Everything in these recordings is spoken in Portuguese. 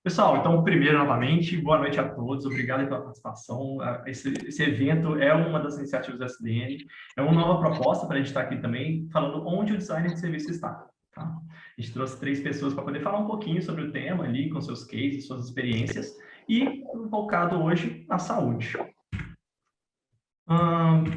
Pessoal, então, primeiro, novamente, boa noite a todos, obrigado pela participação. Esse evento é uma das iniciativas da SDN, é uma nova proposta para a gente estar aqui também, falando onde o design de serviço está. Tá? A gente trouxe 3 pessoas para poder falar um pouquinho sobre o tema ali, com seus cases, suas experiências, e focado hoje na saúde.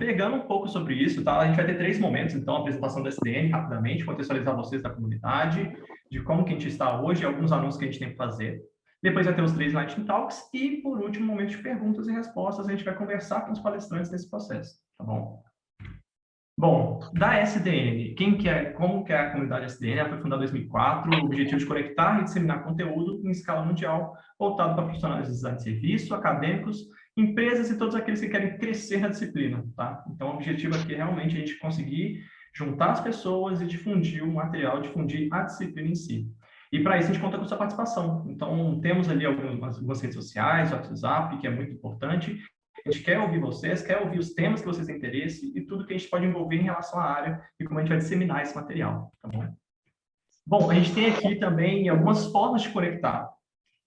Pegando um pouco sobre isso, tá? A gente vai ter 3 momentos, então, a apresentação da SDN, rapidamente, contextualizar vocês da comunidade, de como que a gente está hoje, alguns anúncios que a gente tem que fazer. Depois vai ter os 3 Lightning Talks e, por último, momento de perguntas e respostas, a gente vai conversar com os palestrantes nesse processo, tá bom? Bom, da SDN, como que é a comunidade SDN? Ela foi fundada em 2004, o objetivo de conectar e disseminar conteúdo em escala mundial, voltado para profissionais de design de serviço, acadêmicos, empresas e todos aqueles que querem crescer na disciplina, tá? Então, o objetivo aqui é realmente a gente conseguir juntar as pessoas e difundir o material, difundir a disciplina em si. E para isso a gente conta com sua participação. Então, temos ali algumas redes sociais, WhatsApp, que é muito importante. A gente quer ouvir vocês, quer ouvir os temas que vocês têm interesse e tudo que a gente pode envolver em relação à área e como a gente vai disseminar esse material, tá bom? Bom, a gente tem aqui também algumas formas de conectar.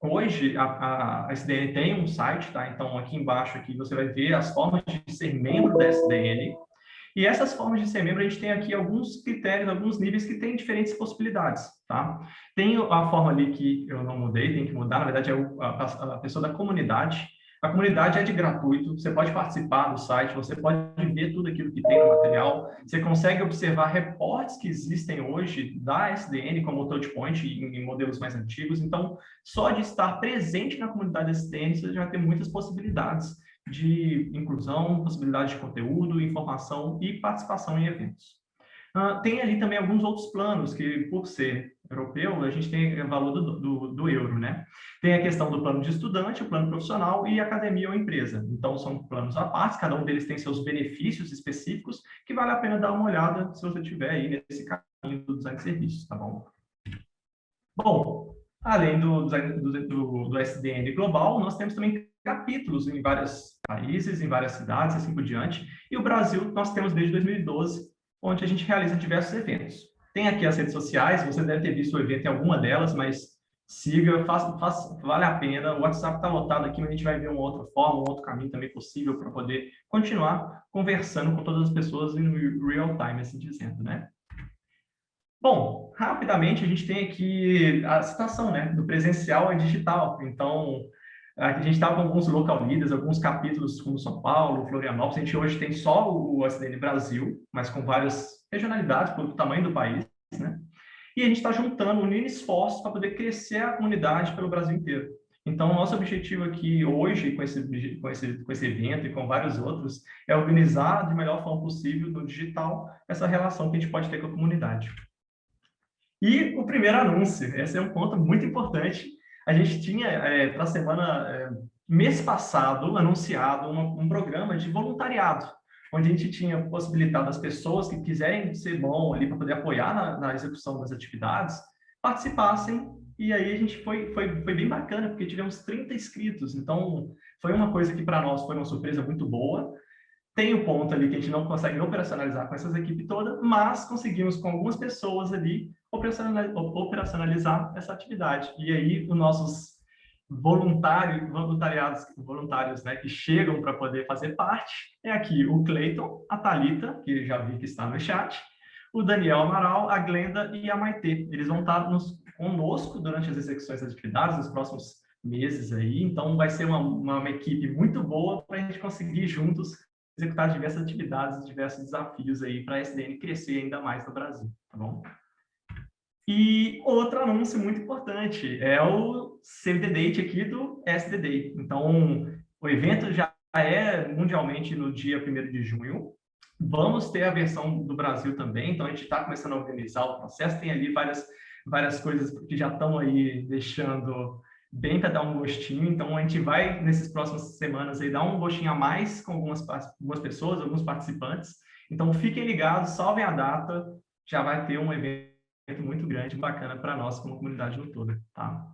Hoje, a SDN tem um site, tá? Então, aqui embaixo aqui, você vai ver as formas de ser membro da SDN. E essas formas de ser membro, a gente tem aqui alguns critérios, alguns níveis que têm diferentes possibilidades, tá? Tem a forma ali que eu não mudei, tem que mudar, na verdade, é a pessoa da comunidade. A comunidade é de gratuito, você pode participar do site, você pode ver tudo aquilo que tem no material, você consegue observar reportes que existem hoje da SDN, como o Touchpoint, em modelos mais antigos. Então, só de estar presente na comunidade SDN, você já vai ter muitas possibilidades de inclusão, possibilidade de conteúdo, informação e participação em eventos. Tem ali também alguns outros planos que, por ser europeu, a gente tem o valor do euro, né? Tem a questão do plano de estudante, o plano profissional e academia ou empresa. Então, são planos à parte, cada um deles tem seus benefícios específicos, que vale a pena dar uma olhada se você estiver aí nesse caminho do design de serviços, tá bom? Bom, além do SDN global, nós temos também capítulos em vários países, em várias cidades, assim por diante. E o Brasil, nós temos desde 2012, onde a gente realiza diversos eventos. Tem aqui as redes sociais, você deve ter visto o evento em alguma delas, mas siga, vale a pena. O WhatsApp está lotado aqui, mas a gente vai ver uma outra forma, um outro caminho também possível para poder continuar conversando com todas as pessoas em real time, assim dizendo, né? Bom, rapidamente a gente tem aqui a situação, né, do presencial e digital. Então, a gente está com alguns local leaders, alguns capítulos como São Paulo, Florianópolis. A gente hoje tem só o SDN Brasil, mas com várias regionalidades pelo tamanho do país, né? E a gente está juntando, unindo esforços para poder crescer a comunidade pelo Brasil inteiro. Então, o nosso objetivo aqui hoje, com esse evento e com vários outros, é organizar de melhor forma possível no digital essa relação que a gente pode ter com a comunidade. E o primeiro anúncio, esse é um ponto muito importante. A gente tinha, para a semana, mês passado, anunciado um programa de voluntariado, onde a gente tinha possibilitado as pessoas que quiserem ser bom ali para poder apoiar na execução das atividades, participassem. E aí a gente foi bem bacana, porque tivemos 30 inscritos. Então, foi uma coisa que para nós foi uma surpresa muito boa. Tem o ponto ali que a gente não consegue operacionalizar com essas equipes todas, mas conseguimos com algumas pessoas ali operacionalizar essa atividade. E aí os nossos voluntários, né, que chegam para poder fazer parte, é aqui o Cleiton, a Thalita, que já vi que está no chat, o Daniel Amaral, a Glenda e a Maitê. Eles vão estar conosco durante as execuções das atividades, nos próximos meses aí, então vai ser uma equipe muito boa para a gente conseguir juntos executar diversas atividades, diversos desafios aí para a SDN crescer ainda mais no Brasil, tá bom? E outro anúncio muito importante é o Save the Date aqui do SDD. Então, o evento já é mundialmente no dia 1º de junho. Vamos ter a versão do Brasil também, então a gente está começando a organizar o processo, tem ali várias coisas que já estão aí deixando bem para dar um gostinho, então a gente vai, nessas próximas semanas, aí, dar um gostinho a mais com algumas pessoas, alguns participantes. Então, fiquem ligados, salvem a data, já vai ter um evento muito grande, bacana para nós como comunidade no todo, tá?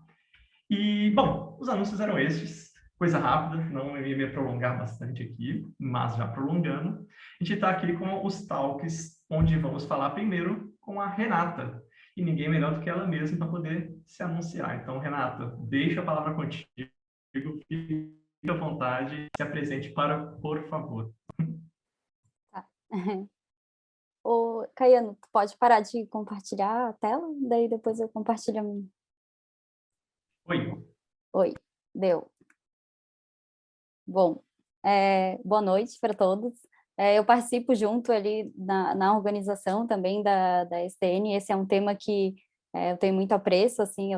E, bom, os anúncios eram estes, coisa rápida, não ia me prolongar bastante aqui, mas já prolongando. A gente está aqui com os talks, onde vamos falar primeiro com a Renata. e ninguém melhor do que ela mesma para poder se anunciar. Então, Renata, deixa a palavra contigo, fique à vontade, se apresente por favor. Tá. Ô, Caiano, tu pode parar de compartilhar a tela? Daí depois eu compartilho a minha. Oi. Oi, deu. Bom, boa noite para todos. Eu participo junto ali na organização também da STN. Esse é um tema que eu tenho muito apreço, assim,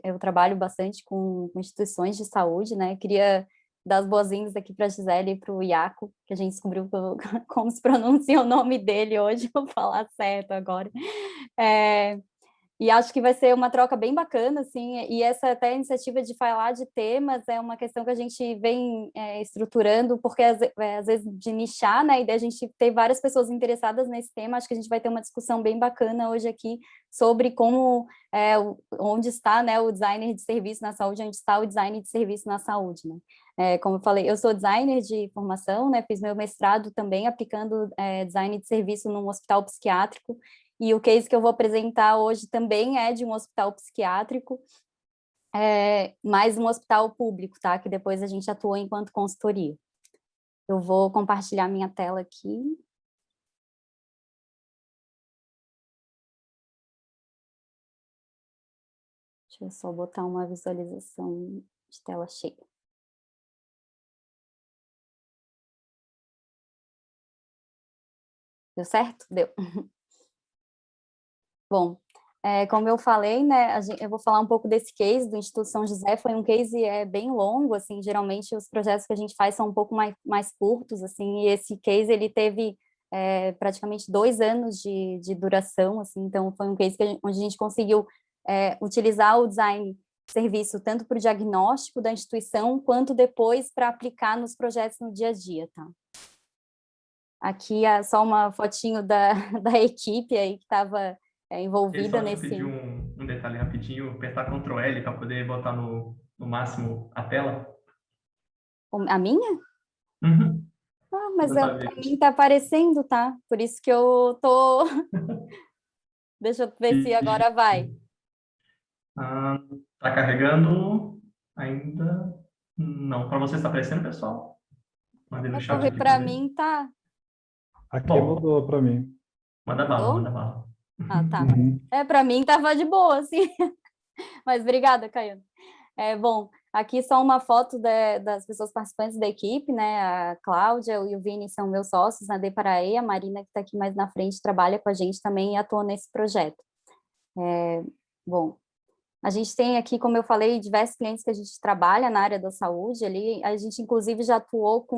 eu trabalho bastante com instituições de saúde, né? Queria dar as boas-vindas aqui para a Gisele e para o Iaco, que a gente descobriu como se pronuncia o nome dele hoje, vou falar certo agora. E acho que vai ser uma troca bem bacana, assim, e essa até iniciativa de falar de temas é uma questão que a gente vem estruturando, porque às vezes de nichar, né, e daí a gente ter várias pessoas interessadas nesse tema, acho que a gente vai ter uma discussão bem bacana hoje aqui sobre como, onde está, né, o designer de serviço na saúde, onde está o design de serviço na saúde, né. Como eu falei, eu sou designer de formação, né, fiz meu mestrado também aplicando design de serviço num hospital psiquiátrico, e o case que eu vou apresentar hoje também é de um hospital psiquiátrico, mais um hospital público, tá? Que depois a gente atuou enquanto consultoria. Eu vou compartilhar minha tela aqui. Deixa eu só botar uma visualização de tela cheia. Deu certo? Deu. Bom, como eu falei, né, eu vou falar um pouco desse case do Instituto São José. Foi um case bem longo, assim, geralmente os projetos que a gente faz são um pouco mais curtos, assim, e esse case, ele teve praticamente 2 anos de duração, assim, então foi um case onde a gente conseguiu utilizar o design de serviço tanto para o diagnóstico da instituição, quanto depois para aplicar nos projetos no dia a dia, tá? Aqui é só uma fotinho da equipe aí que estava envolvida Só te nesse... pedir um detalhe rapidinho, apertar Ctrl L para poder botar no máximo a tela. A minha? Uhum. Ah, mas Não tá para vendo. mim tá aparecendo, tá? Por isso que eu tô... Deixa eu ver se agora vai. Ah, tá carregando ainda? Não. Para você está aparecendo, pessoal? Mandei no chat Porque aqui para para ver. mim tá... Aqui Bom, mudou para mim. manda bala, Mudou? manda bala. Ah, tá. Uhum. Para mim tava de boa, assim. Mas obrigada, Caiano. Bom, aqui só uma foto das pessoas participantes da equipe, né? A Cláudia e o Vini são meus sócios na Deparaê, a Marina, que está aqui mais na frente, trabalha com a gente também e atua nesse projeto. Bom, a gente tem aqui, como eu falei, diversos clientes que a gente trabalha na área da saúde. Ali, a gente, inclusive, já atuou com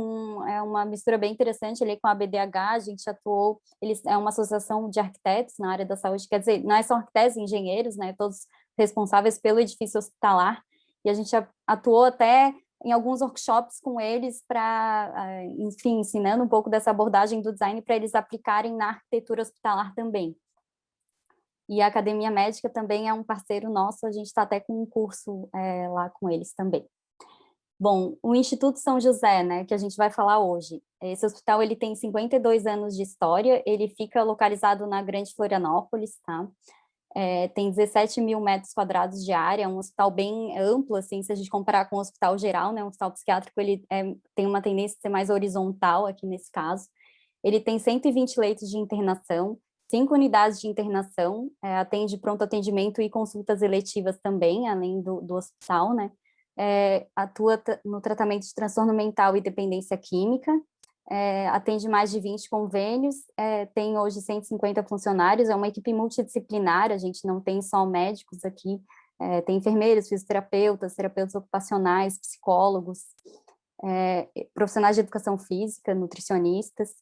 uma mistura bem interessante ali com a BDH. A gente atuou, eles é uma associação de arquitetos na área da saúde, quer dizer, não é só arquitetos e engenheiros, né? Todos responsáveis pelo edifício hospitalar. E a gente atuou até em alguns workshops com eles para, enfim, ensinando um pouco dessa abordagem do design para eles aplicarem na arquitetura hospitalar também. E a Academia Médica também é um parceiro nosso, a gente está até com um curso lá com eles também. Bom, o Instituto São José, né, que a gente vai falar hoje, esse hospital ele tem 52 anos de história, ele fica localizado na Grande Florianópolis, tá? Tem 17 mil metros quadrados de área, é um hospital bem amplo, assim, se a gente comparar com o hospital geral, né, um hospital psiquiátrico, ele tem uma tendência a ser mais horizontal aqui nesse caso. Ele tem 120 leitos de internação, 5 unidades de internação, atende pronto atendimento e consultas eletivas também, além do hospital, né? Atua no tratamento de transtorno mental e dependência química, atende mais de 20 convênios, tem hoje 150 funcionários, é uma equipe multidisciplinar, a gente não tem só médicos aqui, tem enfermeiros, fisioterapeutas, terapeutas ocupacionais, psicólogos, profissionais de educação física, nutricionistas,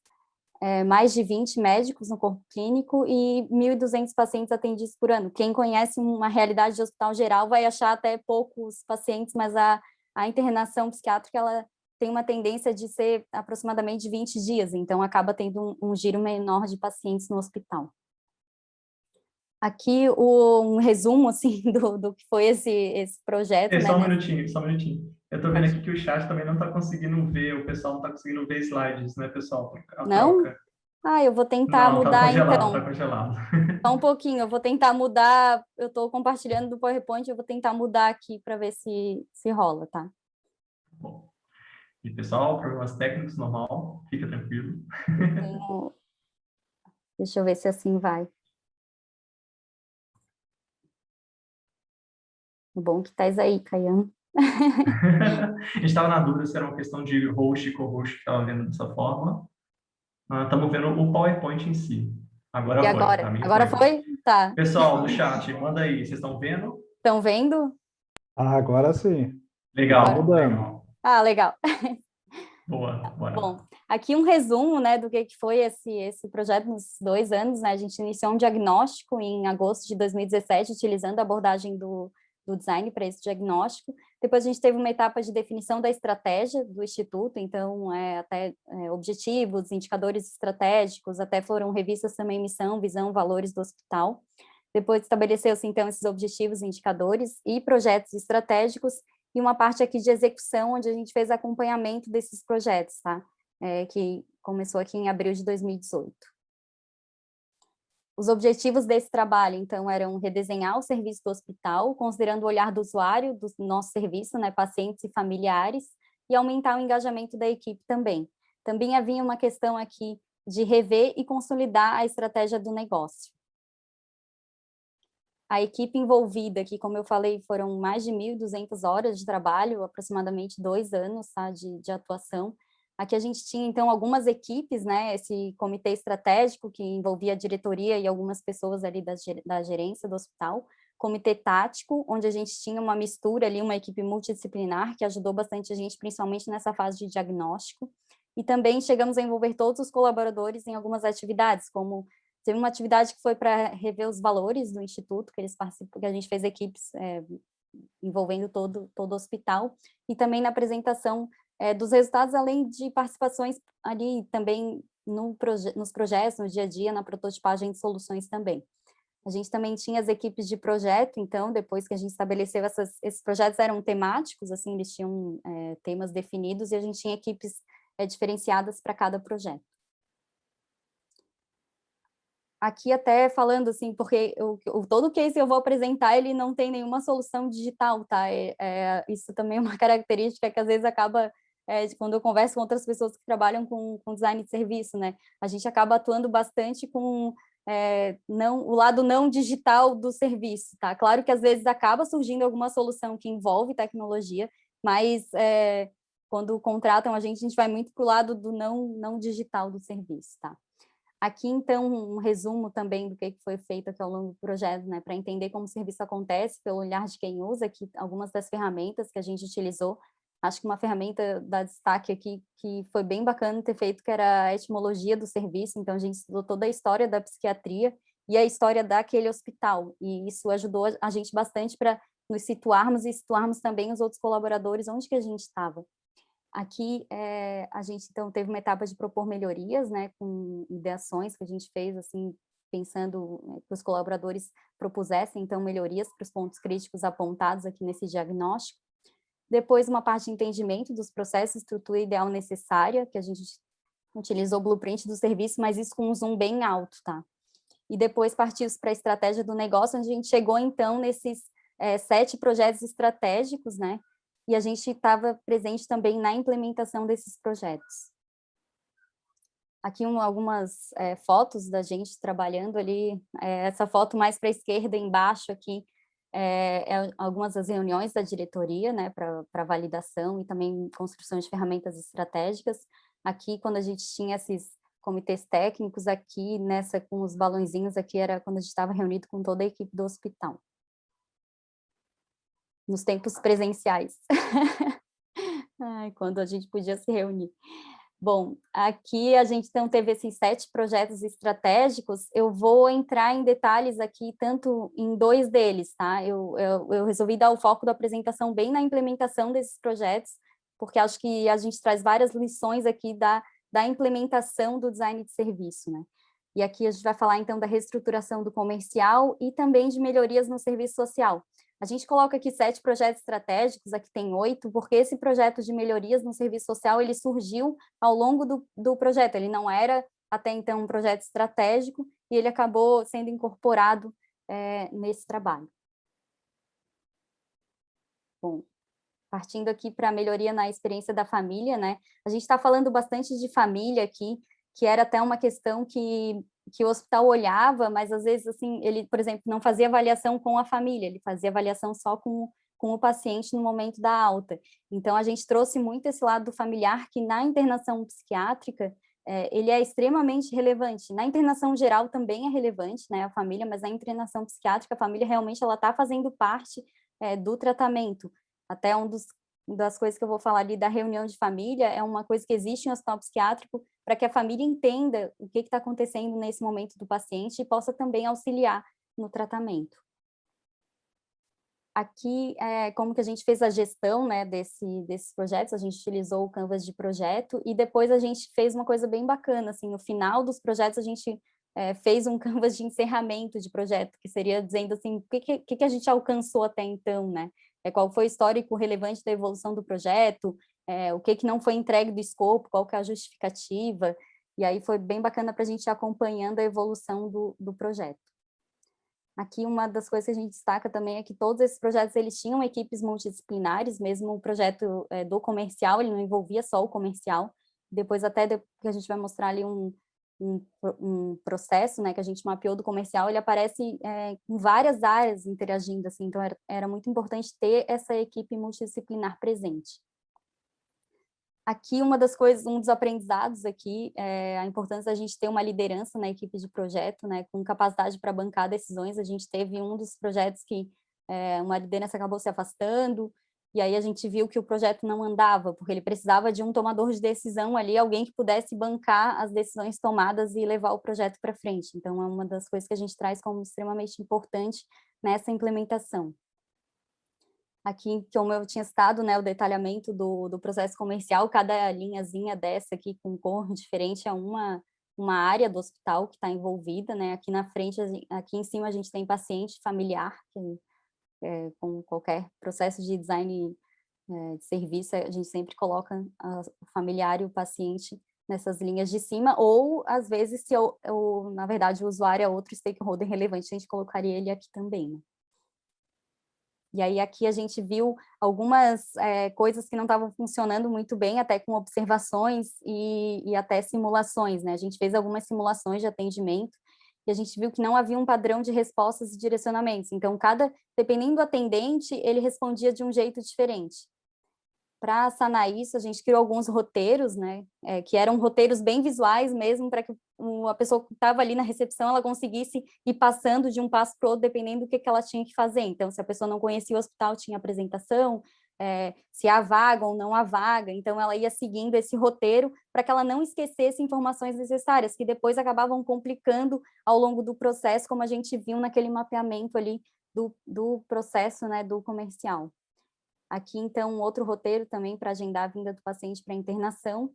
mais de 20 médicos no corpo clínico e 1.200 pacientes atendidos por ano. Quem conhece uma realidade de hospital geral vai achar até poucos pacientes, mas a internação psiquiátrica, ela tem uma tendência de ser aproximadamente 20 dias, então acaba tendo um giro menor de pacientes no hospital. Aqui um resumo, assim, do que foi esse projeto, né? Só um minutinho, só um minutinho. Eu estou vendo aqui que o chat também não está conseguindo ver, o pessoal não está conseguindo ver slides, né, pessoal? A Não? troca. Ah, eu vou tentar Não, tá mudar congelado, tá então. congelado. Só um pouquinho, eu vou tentar mudar. Eu estou compartilhando do PowerPoint, eu vou tentar mudar aqui para ver se rola, tá? Bom, e pessoal, problemas técnicos, normal, fica tranquilo. Eu tenho... Deixa eu ver se assim vai. O bom que estás aí, Caiano. A gente estava na dúvida se era uma questão de host e co-host que estava vendo dessa forma. Estamos vendo o PowerPoint em si. E Agora foi, agora? para mim Agora foi. foi? Tá. Pessoal do chat, manda aí, vocês estão vendo? Estão vendo? Ah, agora sim. E tá Legal, mudando. legal. Ah, legal. Boa, bora. Bom, aqui um resumo, né, do que foi esse projeto nos 2 anos, né? A gente iniciou um diagnóstico em agosto de 2017, utilizando a abordagem do design para esse diagnóstico. Depois a gente teve uma etapa de definição da estratégia do Instituto, então, objetivos, indicadores estratégicos, até foram revistas também missão, visão, valores do hospital. Depois estabeleceu-se, então, esses objetivos, indicadores e projetos estratégicos, e uma parte aqui de execução, onde a gente fez acompanhamento desses projetos, tá? Que começou aqui em abril de 2018. Os objetivos desse trabalho, então, eram redesenhar o serviço do hospital, considerando o olhar do usuário do nosso serviço, né, pacientes e familiares, e aumentar o engajamento da equipe também. Também havia uma questão aqui de rever e consolidar a estratégia do negócio. A equipe envolvida, que, como eu falei, foram mais de 1.200 horas de trabalho, aproximadamente 2 anos, tá, de atuação. Aqui a gente tinha, então, algumas equipes, né, esse comitê estratégico, que envolvia a diretoria e algumas pessoas ali da gerência do hospital, comitê tático, onde a gente tinha uma mistura ali, uma equipe multidisciplinar, que ajudou bastante a gente, principalmente nessa fase de diagnóstico, e também chegamos a envolver todos os colaboradores em algumas atividades, como teve uma atividade que foi para rever os valores do Instituto, que eles participam, que a gente fez equipes envolvendo todo o hospital, e também na apresentação dos resultados, além de participações ali também nos projetos, no dia a dia, na prototipagem de soluções também. A gente também tinha as equipes de projeto, então, depois que a gente estabeleceu esses projetos eram temáticos, assim, eles tinham temas definidos, e a gente tinha equipes diferenciadas para cada projeto. Aqui até falando assim, porque todo o case que eu vou apresentar, ele não tem nenhuma solução digital, tá? Isso também é uma característica que às vezes acaba, quando eu converso com outras pessoas que trabalham com design de serviço, né? A gente acaba atuando bastante com o lado não digital do serviço, tá? Claro que às vezes acaba surgindo alguma solução que envolve tecnologia, mas quando contratam a gente vai muito para o lado do não digital do serviço, tá? Aqui, então, um resumo também do que foi feito aqui ao longo do projeto, né, para entender como o serviço acontece pelo olhar de quem usa, aqui algumas das ferramentas que a gente utilizou. Acho que uma ferramenta da destaque aqui que foi bem bacana ter feito, que era a etimologia do serviço, então a gente estudou toda a história da psiquiatria e a história daquele hospital, e isso ajudou a gente bastante para nos situarmos e situarmos também os outros colaboradores onde que a gente estava. Aqui, a gente, então, teve uma etapa de propor melhorias, né, com ideações que a gente fez, assim, pensando que os colaboradores propusessem, então, melhorias para os pontos críticos apontados aqui nesse diagnóstico. Depois, uma parte de entendimento dos processos, estrutura ideal necessária, que a gente utilizou o blueprint do serviço, mas isso com um zoom bem alto, tá? E depois partiu para a estratégia do negócio, onde a gente chegou, então, nesses 7 projetos estratégicos, né, e a gente estava presente também na implementação desses projetos. Aqui algumas fotos da gente trabalhando ali, essa foto mais para a esquerda, embaixo aqui, algumas das reuniões da diretoria, né, para validação e também construção de ferramentas estratégicas. Aqui, quando a gente tinha esses comitês técnicos, aqui com os balãozinhos, aqui era quando a gente estava reunido com toda a equipe do hospital. Nos tempos presenciais. Ai, quando a gente podia se reunir. Bom, aqui a gente então teve esses 7 projetos estratégicos, eu vou entrar em detalhes aqui, tanto em 2 deles, tá? Eu resolvi dar o foco da apresentação bem na implementação desses projetos, porque acho que a gente traz várias lições aqui da implementação do design de serviço, né? E aqui a gente vai falar então da reestruturação do comercial e também de melhorias no serviço social. A gente coloca aqui 7 projetos estratégicos, aqui tem 8, porque esse projeto de melhorias no serviço social, ele surgiu ao longo do projeto, ele não era até então um projeto estratégico, e ele acabou sendo incorporado nesse trabalho. Bom, partindo aqui para a melhoria na experiência da família, né? A gente está falando bastante de família aqui, que era até uma questão que o hospital olhava, mas às vezes, assim, ele, por exemplo, não fazia avaliação com a família, ele fazia avaliação só com o paciente no momento da alta. Então, a gente trouxe muito esse lado familiar, que na internação psiquiátrica, ele é extremamente relevante. Na internação geral também é relevante, né, a família, mas na internação psiquiátrica, a família realmente ela está fazendo parte do tratamento. Até das coisas que eu vou falar ali da reunião de família, é uma coisa que existe em um hospital psiquiátrico para que a família entenda o que está acontecendo nesse momento do paciente e possa também auxiliar no tratamento. Aqui, como que a gente fez a gestão, né, desses projetos, a gente utilizou o Canvas de projeto e depois a gente fez uma coisa bem bacana, assim, no final dos projetos a gente fez um Canvas de encerramento de projeto, que seria dizendo assim, o que a gente alcançou até então, né? Qual foi o histórico relevante da evolução do projeto, o que não foi entregue do escopo, qual que é a justificativa, e aí foi bem bacana para a gente ir acompanhando a evolução do projeto. Aqui uma das coisas que a gente destaca também é que todos esses projetos eles tinham equipes multidisciplinares, mesmo o projeto do comercial, ele não envolvia só o comercial, depois que a gente vai mostrar ali um processo, né, que a gente mapeou do comercial, ele aparece em várias áreas interagindo, assim, então era muito importante ter essa equipe multidisciplinar presente. Aqui uma das coisas, um dos aprendizados aqui é a importância da gente ter uma liderança na equipe de projeto, né, com capacidade para bancar decisões. A gente teve um dos projetos que uma liderança acabou se afastando, e aí a gente viu que o projeto não andava, porque ele precisava de um tomador de decisão ali, alguém que pudesse bancar as decisões tomadas e levar o projeto para frente. Então, é uma das coisas que a gente traz como extremamente importante nessa implementação. Aqui, como eu tinha citado, né, o detalhamento do processo comercial, cada linhazinha dessa aqui com cor diferente é uma área do hospital que está envolvida, né? Aqui na frente, aqui em cima a gente tem paciente familiar, que com qualquer processo de design de serviço, a gente sempre coloca o familiar e o paciente nessas linhas de cima, ou às vezes, se na verdade o usuário é outro stakeholder relevante, a gente colocaria ele aqui também, né? E aí aqui a gente viu algumas coisas que não estavam funcionando muito bem, até com observações e até simulações, né? A gente fez algumas simulações de atendimento e a gente viu que não havia um padrão de respostas e direcionamentos. Então, dependendo do atendente, ele respondia de um jeito diferente. Para sanar isso, a gente criou alguns roteiros, né, que eram roteiros bem visuais mesmo, para que a pessoa que estava ali na recepção, ela conseguisse ir passando de um passo para o outro, dependendo do que ela tinha que fazer. Então, se a pessoa não conhecia o hospital, tinha apresentação, se há vaga ou não há vaga, então ela ia seguindo esse roteiro para que ela não esquecesse informações necessárias, que depois acabavam complicando ao longo do processo, como a gente viu naquele mapeamento ali do processo, né, do comercial. Aqui, então, outro roteiro também para agendar a vinda do paciente para internação.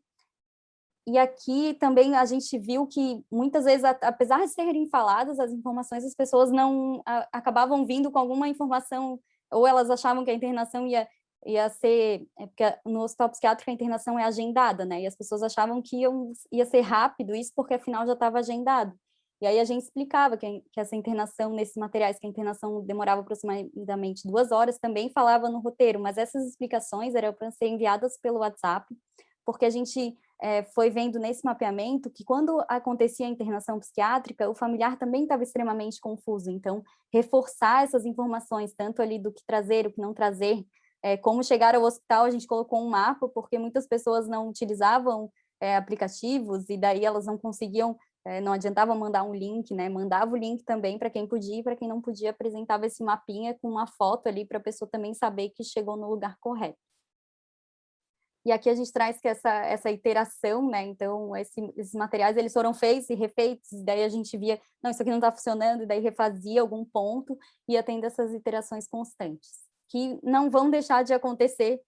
E aqui também a gente viu que, muitas vezes, apesar de serem faladas as informações, as pessoas não acabavam vindo com alguma informação, ou elas achavam que a internação ia ser... porque no hospital psiquiátrico a internação é agendada, né? E as pessoas achavam que ia ser rápido isso, porque afinal já estava agendado. E aí a gente explicava que essa internação, nesses materiais, que a internação demorava aproximadamente 2 horas, também falava no roteiro, mas essas explicações eram para ser enviadas pelo WhatsApp, porque a gente foi vendo nesse mapeamento que quando acontecia a internação psiquiátrica, o familiar também estava extremamente confuso, então reforçar essas informações, tanto ali do que trazer, o que não trazer, como chegar ao hospital, a gente colocou um mapa, porque muitas pessoas não utilizavam aplicativos, e daí elas não conseguiam, não adiantava mandar um link, né? Mandava o link também para quem podia, e para quem não podia, apresentava esse mapinha com uma foto ali para a pessoa também saber que chegou no lugar correto. E aqui a gente traz que essa iteração, né? Então, esses materiais, eles foram feitos e refeitos, e daí a gente via, não, isso aqui não está funcionando, e daí refazia algum ponto, e ia tendo essas iterações constantes, que não vão deixar de acontecer,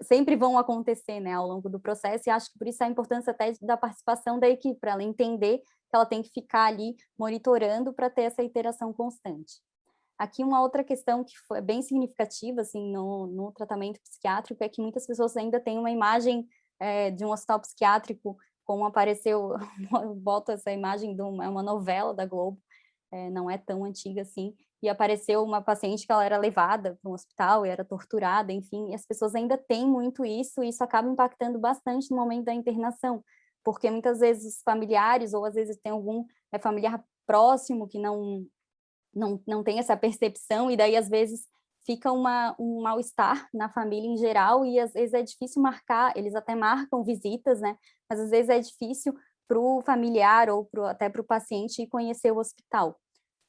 sempre vão acontecer, né, ao longo do processo, e acho que por isso a importância até da participação da equipe, para ela entender que ela tem que ficar ali monitorando para ter essa iteração constante. Aqui uma outra questão que foi bem significativa, assim, no tratamento psiquiátrico, é que muitas pessoas ainda têm uma imagem de um hospital psiquiátrico como apareceu, eu boto essa imagem é uma novela da Globo, não é tão antiga assim, e apareceu uma paciente que ela era levada para um hospital e era torturada, enfim, e as pessoas ainda têm muito isso, e isso acaba impactando bastante no momento da internação, porque muitas vezes os familiares, ou às vezes tem algum familiar próximo que não tem essa percepção, e daí às vezes fica um mal-estar na família em geral, e às vezes é difícil marcar, eles até marcam visitas, né, mas às vezes é difícil para o familiar ou até para o paciente ir conhecer o hospital.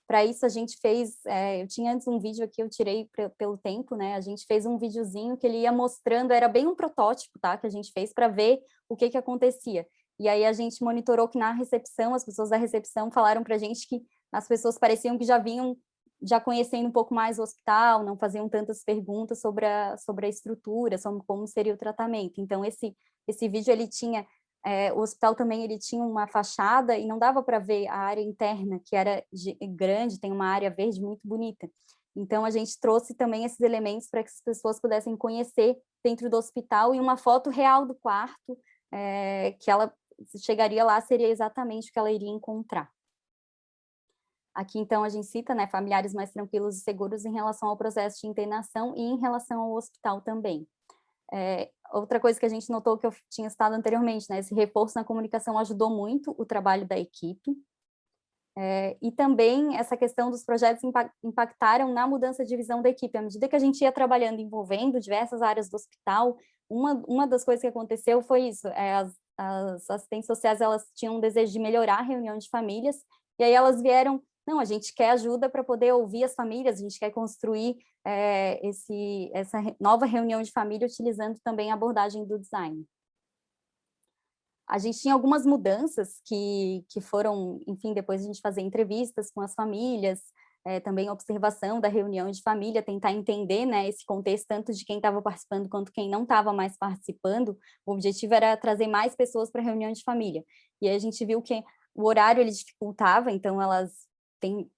Para isso a gente fez, eu tinha antes um vídeo aqui, eu tirei pelo tempo, né, a gente fez um videozinho que ele ia mostrando, era bem um protótipo, tá, que a gente fez para ver o que acontecia. E aí a gente monitorou que na recepção, as pessoas da recepção falaram para a gente que as pessoas pareciam que já vinham já conhecendo um pouco mais o hospital, não faziam tantas perguntas sobre a estrutura, sobre como seria o tratamento. Então, esse vídeo, ele tinha, o hospital também, ele tinha uma fachada e não dava para ver a área interna, que era grande, tem uma área verde muito bonita. Então, a gente trouxe também esses elementos para que as pessoas pudessem conhecer dentro do hospital, e uma foto real do quarto, que ela chegaria lá, seria exatamente o que ela iria encontrar. Aqui, então, a gente cita, né, familiares mais tranquilos e seguros em relação ao processo de internação e em relação ao hospital também. Outra coisa que a gente notou, que eu tinha citado anteriormente, né, esse reforço na comunicação ajudou muito o trabalho da equipe, e também essa questão dos projetos impactaram na mudança de visão da equipe. À medida que a gente ia trabalhando, envolvendo diversas áreas do hospital, uma das coisas que aconteceu foi isso, as assistentes sociais, elas tinham um desejo de melhorar a reunião de famílias, e aí elas vieram, não, a gente quer ajuda para poder ouvir as famílias, a gente quer construir essa nova reunião de família utilizando também a abordagem do design. A gente tinha algumas mudanças que foram, enfim, depois a gente fazer entrevistas com as famílias, também observação da reunião de família, tentar entender, né, esse contexto tanto de quem estava participando quanto quem não estava mais participando. O objetivo era trazer mais pessoas para a reunião de família. E aí a gente viu que o horário ele dificultava, então elas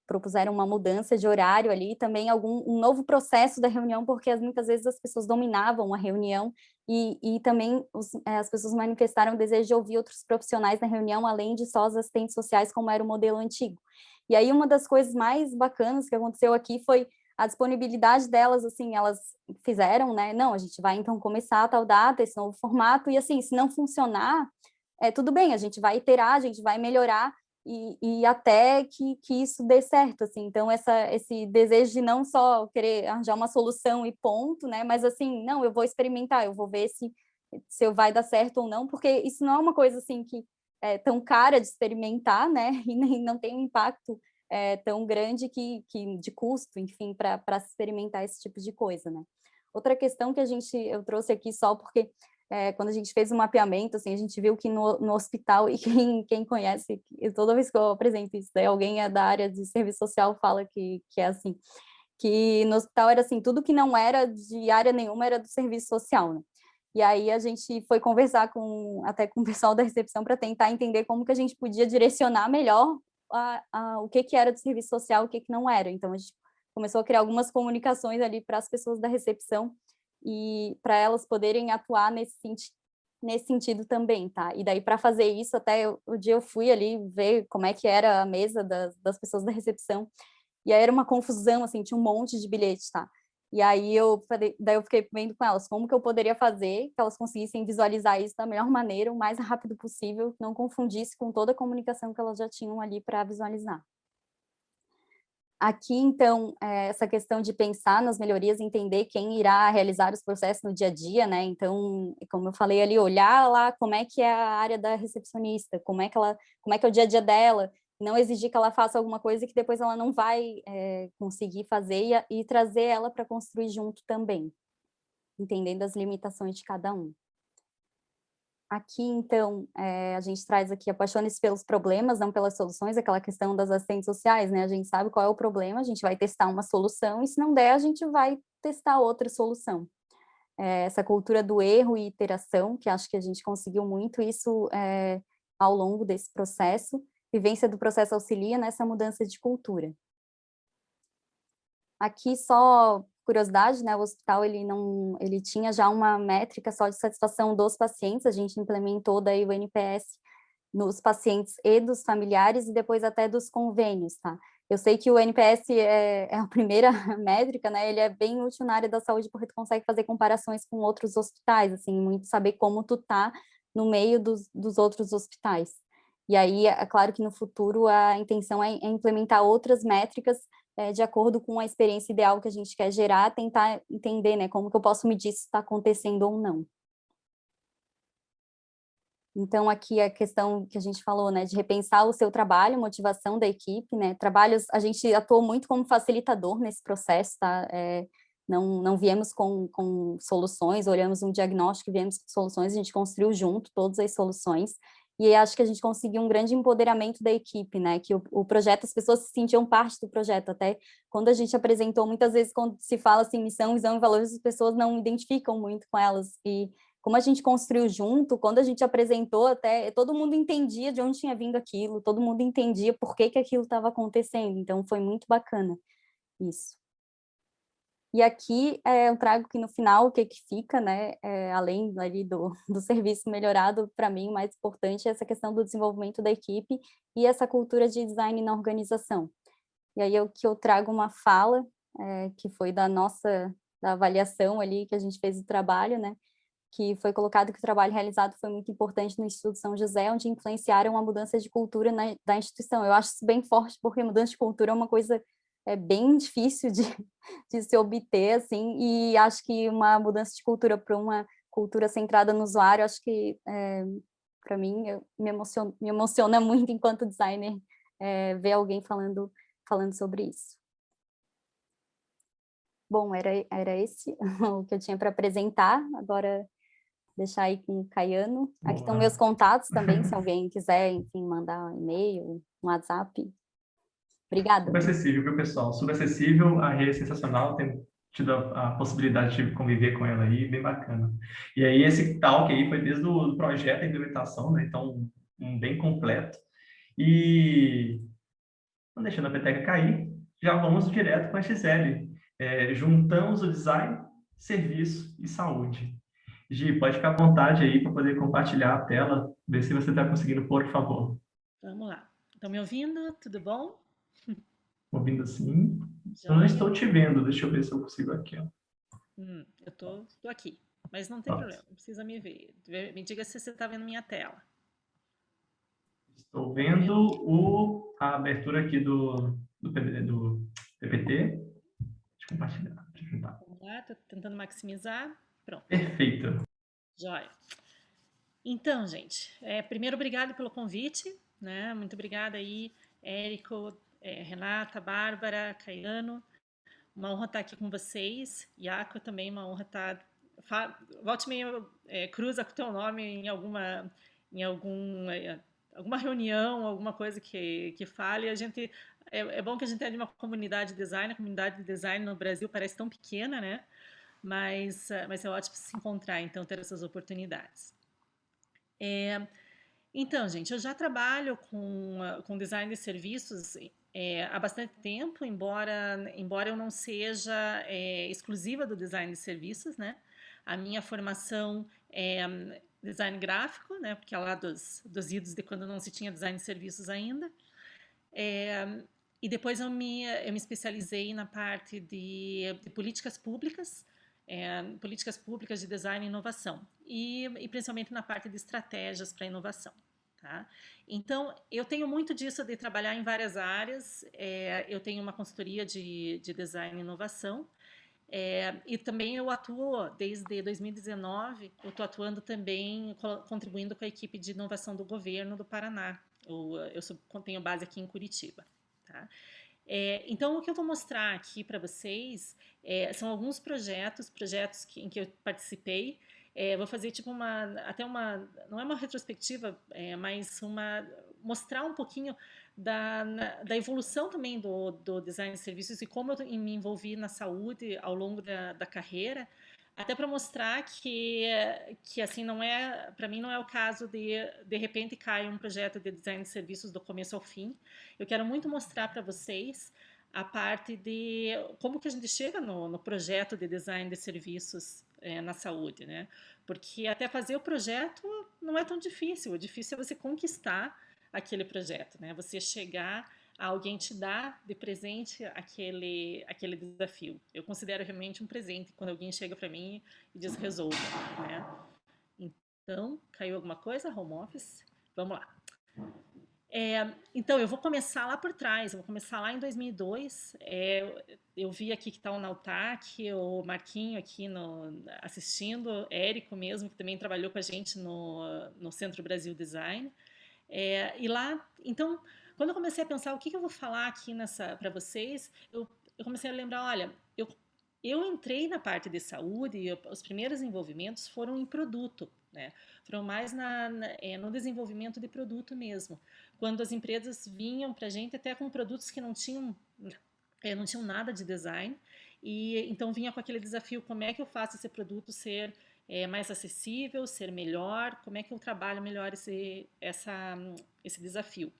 propuseram uma mudança de horário ali, também um novo processo da reunião, porque muitas vezes as pessoas dominavam a reunião, e também as pessoas manifestaram o desejo de ouvir outros profissionais na reunião, além de só as assistentes sociais, como era o modelo antigo. E aí uma das coisas mais bacanas que aconteceu aqui foi a disponibilidade delas, assim, elas fizeram, né, não, a gente vai então começar a tal data, esse novo formato, e assim, se não funcionar, tudo bem, a gente vai iterar, a gente vai melhorar, e até que isso dê certo, assim. Então, esse desejo de não só querer arranjar uma solução e ponto, né, mas assim, não, eu vou experimentar, eu vou ver se vai dar certo ou não, porque isso não é uma coisa, assim, que é tão cara de experimentar, né, e nem não tem um impacto tão grande de custo, enfim, para se experimentar esse tipo de coisa, né. Outra questão que eu trouxe aqui só porque quando a gente fez o mapeamento, assim, a gente viu que no hospital, e quem conhece, toda vez que eu apresento isso, daí alguém da área de serviço social fala que é assim, que no hospital era assim, tudo que não era de área nenhuma era do serviço social, né? E aí a gente foi conversar até com o pessoal da recepção para tentar entender como que a gente podia direcionar melhor o que era do serviço social, o que não era. Então a gente começou a criar algumas comunicações ali para as pessoas da recepção, e para elas poderem atuar nesse sentido também, tá? E daí, para fazer isso, até o dia eu fui ali ver como é que era a mesa das pessoas da recepção, e aí era uma confusão, assim, tinha um monte de bilhetes, tá? E aí daí eu fiquei vendo com elas como que eu poderia fazer que elas conseguissem visualizar isso da melhor maneira, o mais rápido possível, não confundisse com toda a comunicação que elas já tinham ali para visualizar. Aqui, então, essa questão de pensar nas melhorias, entender quem irá realizar os processos no dia a dia, né? Então, como eu falei ali, olhar lá como é que é a área da recepcionista, como é que é o dia a dia dela, não exigir que ela faça alguma coisa que depois ela não vai conseguir fazer, e trazer ela para construir junto também, entendendo as limitações de cada um. Aqui, então, a gente traz aqui apaixone-se pelos problemas, não pelas soluções, aquela questão das assistentes sociais, né? A gente sabe qual é o problema, a gente vai testar uma solução, e se não der, a gente vai testar outra solução. Essa cultura do erro e iteração, que acho que a gente conseguiu muito isso ao longo desse processo, vivência do processo auxilia nessa mudança de cultura. Aqui só curiosidade, né, o hospital ele tinha já uma métrica só de satisfação dos pacientes, a gente implementou daí o NPS nos pacientes e dos familiares e depois até dos convênios, tá? Eu sei que o NPS é a primeira métrica, né? Ele é bem útil na área da saúde porque tu consegue fazer comparações com outros hospitais, assim, muito saber como tu tá no meio dos outros hospitais. E aí, é claro que no futuro a intenção é implementar outras métricas de acordo com a experiência ideal que a gente quer gerar, tentar entender, né, como que eu posso medir se está acontecendo ou não. Então, aqui a questão que a gente falou, né, de repensar o seu trabalho, motivação da equipe, né, trabalhos, a gente atuou muito como facilitador nesse processo, tá, não viemos com soluções, olhamos um diagnóstico e viemos com soluções, a gente construiu junto todas as soluções, e acho que a gente conseguiu um grande empoderamento da equipe, né, que o projeto, as pessoas se sentiam parte do projeto, até quando a gente apresentou, muitas vezes quando se fala assim, missão, visão e valores, as pessoas não identificam muito com elas, e como a gente construiu junto, quando a gente apresentou, até todo mundo entendia de onde tinha vindo aquilo, todo mundo entendia por que aquilo estava acontecendo, então foi muito bacana isso. E aqui eu trago que no final o que fica, né, além ali do serviço melhorado, para mim o mais importante é essa questão do desenvolvimento da equipe e essa cultura de design na organização. E aí eu trago uma fala que foi da avaliação ali que a gente fez o trabalho, né, que foi colocado que o trabalho realizado foi muito importante no Instituto São José, onde influenciaram a mudança de cultura da instituição. Eu acho isso bem forte, porque mudança de cultura é uma coisa bem difícil de se obter, assim, e acho que uma mudança de cultura para uma cultura centrada no usuário, acho que, para mim, me emociona muito enquanto designer ver alguém falando sobre isso. Bom, era esse o que eu tinha para apresentar, agora deixar aí com o Caiano. Aqui estão meus contatos também, se alguém quiser, enfim, mandar um e-mail, um WhatsApp. Obrigada. Super acessível, viu, pessoal? Super acessível, a Rê é sensacional, tenho tido a possibilidade de conviver com ela aí, bem bacana. E aí esse talk aí foi desde o projeto, a implementação, né? Então, bem completo. E, não deixando a peteca cair, já vamos direto com a XL. Juntamos o design, serviço e saúde. Gi, pode ficar à vontade aí para poder compartilhar a tela, ver se você está conseguindo, por favor. Vamos lá. Estão me ouvindo? Tudo bom? Ouvindo sim. Eu não Joia. estou te vendo, deixa eu ver se eu consigo aqui. Ó. Eu tô aqui, mas não tem problema, não precisa me ver. Me diga se você está vendo minha tela. Estou vendo a abertura aqui do PPT. Deixa eu compartilhar. Vamos lá, estou tentando maximizar. Pronto. Perfeito. Joia. Então, gente, primeiro, obrigado pelo convite, né? Muito obrigada aí, Érico, Renata, Bárbara, Caiano. Uma honra estar aqui com vocês. Iaco também, uma honra estar... Volte meio cruza com o teu nome em alguma reunião, alguma coisa que fale. A gente, é bom que a gente tenha uma comunidade de design. A comunidade de design no Brasil parece tão pequena, né? Mas é ótimo se encontrar, então, ter essas oportunidades. Então, gente, eu já trabalho com design de serviços há bastante tempo, embora eu não seja exclusiva do design de serviços, né? A minha formação é design gráfico, né? Porque é lá dos idos de quando não se tinha design de serviços ainda. E depois eu me especializei na parte de políticas públicas, políticas públicas de design e inovação, e principalmente na parte de estratégias para inovação. Tá? Então, eu tenho muito disso de trabalhar em várias áreas, eu tenho uma consultoria de design e inovação, e também eu atuo, desde 2019, eu estou atuando também, contribuindo com a equipe de inovação do governo do Paraná. Eu tenho base aqui em Curitiba. Tá? Então, o que eu vou mostrar aqui para vocês são alguns projetos em que eu participei. Vou fazer tipo não é uma retrospectiva, mas mostrar um pouquinho da evolução também do design de serviços e como eu me envolvi na saúde ao longo da carreira, até para mostrar que assim, para mim não é o caso de repente cair um projeto de design de serviços do começo ao fim. Eu quero muito mostrar para vocês a parte de como que a gente chega no projeto de design de serviços na saúde, né? Porque até fazer o projeto não é tão difícil, o difícil é você conquistar aquele projeto, né? Você chegar a alguém te dar de presente aquele desafio. Eu considero realmente um presente quando alguém chega para mim e diz resolva, né? Então, caiu alguma coisa? Home office? Vamos lá. Então, eu vou começar lá por trás, eu vou começar lá em 2002. Eu vi aqui que está o Nautac, o Marquinho aqui assistindo, Érico mesmo, que também trabalhou com a gente no Centro Brasil Design. E lá, então, quando eu comecei a pensar o que eu vou falar aqui para vocês, eu comecei a lembrar, olha, eu entrei na parte de saúde e os primeiros envolvimentos foram em produto, né? Foram mais no desenvolvimento de produto mesmo. Quando as empresas vinham para a gente até com produtos que não tinham nada de design, e então vinha com aquele desafio, como é que eu faço esse produto ser mais acessível, ser melhor, como é que eu trabalho melhor esse desafio.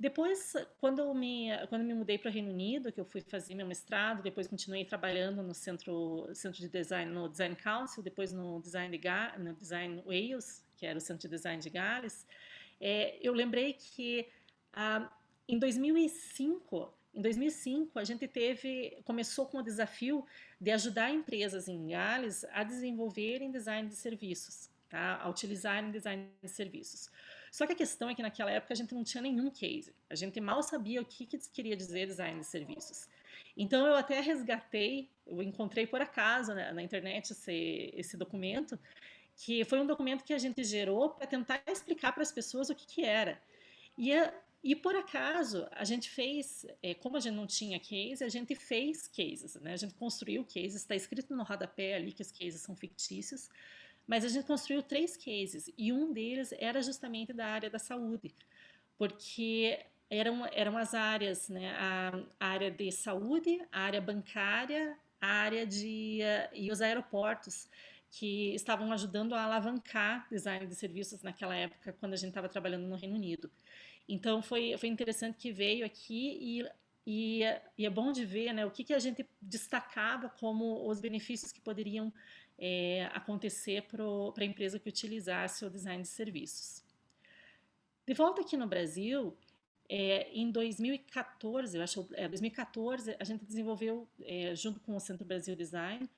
Depois, quando eu me mudei para o Reino Unido, que eu fui fazer meu mestrado, depois continuei trabalhando no centro de design, no Design Council, depois no Design Wales, que era o centro de design de Gales, eu lembrei que em 2005, a gente começou com o desafio de ajudar empresas em Gales a desenvolverem design de serviços, tá? A utilizarem design de serviços. Só que a questão é que naquela época a gente não tinha nenhum case, a gente mal sabia o que queria dizer design de serviços. Então eu até resgatei, eu encontrei por acaso na internet esse documento, que foi um documento que a gente gerou para tentar explicar para as pessoas o que era. E por acaso, a gente fez, como a gente não tinha case, a gente fez cases, né? A gente construiu cases, está escrito no rodapé ali que os cases são fictícios, mas a gente construiu 3 cases, e um deles era justamente da área da saúde, porque eram as áreas, né? A área de saúde, a área bancária, a área e os aeroportos, que estavam ajudando a alavancar design de serviços naquela época, quando a gente estava trabalhando no Reino Unido. Então foi interessante que veio aqui e é bom de ver, né, o que a gente destacava como os benefícios que poderiam acontecer para a empresa que utilizasse o design de serviços. De volta aqui no Brasil, em 2014, eu acho, 2014, a gente desenvolveu, junto com o Centro Brasil Design,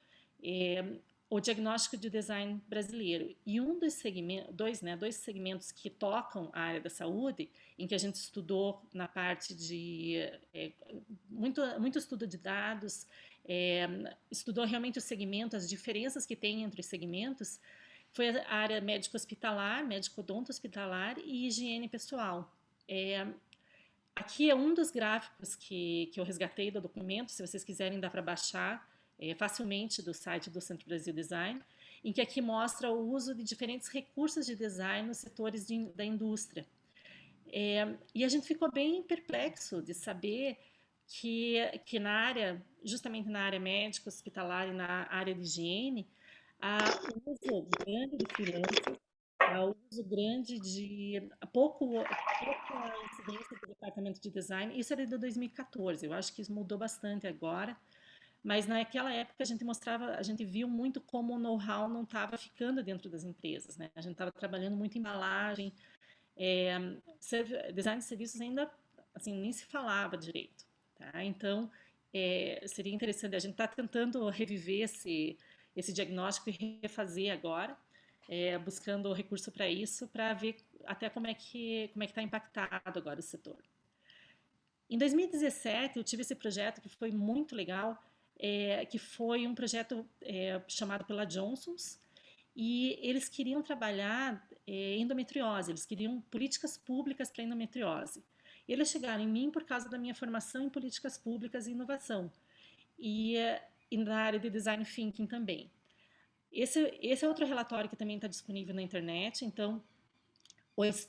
o diagnóstico de design brasileiro. E um dos segmentos, dois segmentos que tocam a área da saúde, em que a gente estudou na parte de muito estudo de dados, estudou realmente o segmento, as diferenças que tem entre os segmentos, foi a área médico-hospitalar, médico-odonto-hospitalar e higiene pessoal. Aqui é um dos gráficos que eu resgatei do documento, se vocês quiserem dá para baixar facilmente do site do Centro Brasil Design, em que aqui mostra o uso de diferentes recursos de design nos setores da indústria. E a gente ficou bem perplexo de saber que justamente na área médica, hospitalar e na área de higiene, o uso grande de freelancers, o uso grande de pouca incidência do departamento de design, isso era de 2014, eu acho que isso mudou bastante agora, mas naquela época a gente viu muito como o know-how não estava ficando dentro das empresas, né? A gente estava trabalhando muito em embalagem, design de serviços ainda assim nem se falava direito, tá? Então seria interessante, a gente está tentando reviver esse diagnóstico e refazer agora, buscando recurso para isso, para ver até como é que está impactado agora o setor. Em 2017 eu tive esse projeto que foi muito legal, que foi um projeto chamado pela Johnson's, e eles queriam trabalhar endometriose, eles queriam políticas públicas para endometriose. E eles chegaram em mim por causa da minha formação em políticas públicas e inovação, e na área de design thinking também. Esse é outro relatório que também está disponível na internet, então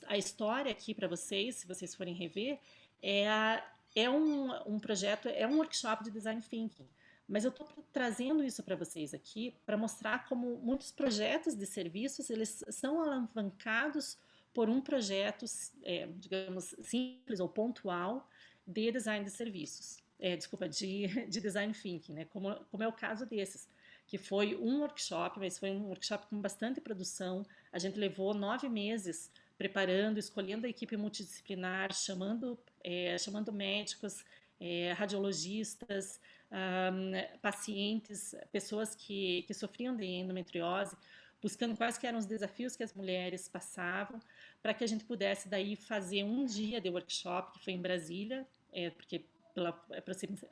a história aqui para vocês, se vocês forem rever, é um projeto, é um workshop de design thinking. Mas eu estou trazendo isso para vocês aqui para mostrar como muitos projetos de serviços eles são alavancados por um projeto, digamos, simples ou pontual, de design de serviços, desculpa, de design thinking, né? Como é o caso desses, que foi um workshop, mas foi um workshop com bastante produção. A gente levou 9 meses preparando, escolhendo a equipe multidisciplinar, chamando médicos, radiologistas, pacientes, pessoas que sofriam de endometriose, buscando quais que eram os desafios que as mulheres passavam, para que a gente pudesse daí fazer um dia de workshop, que foi em Brasília, porque pela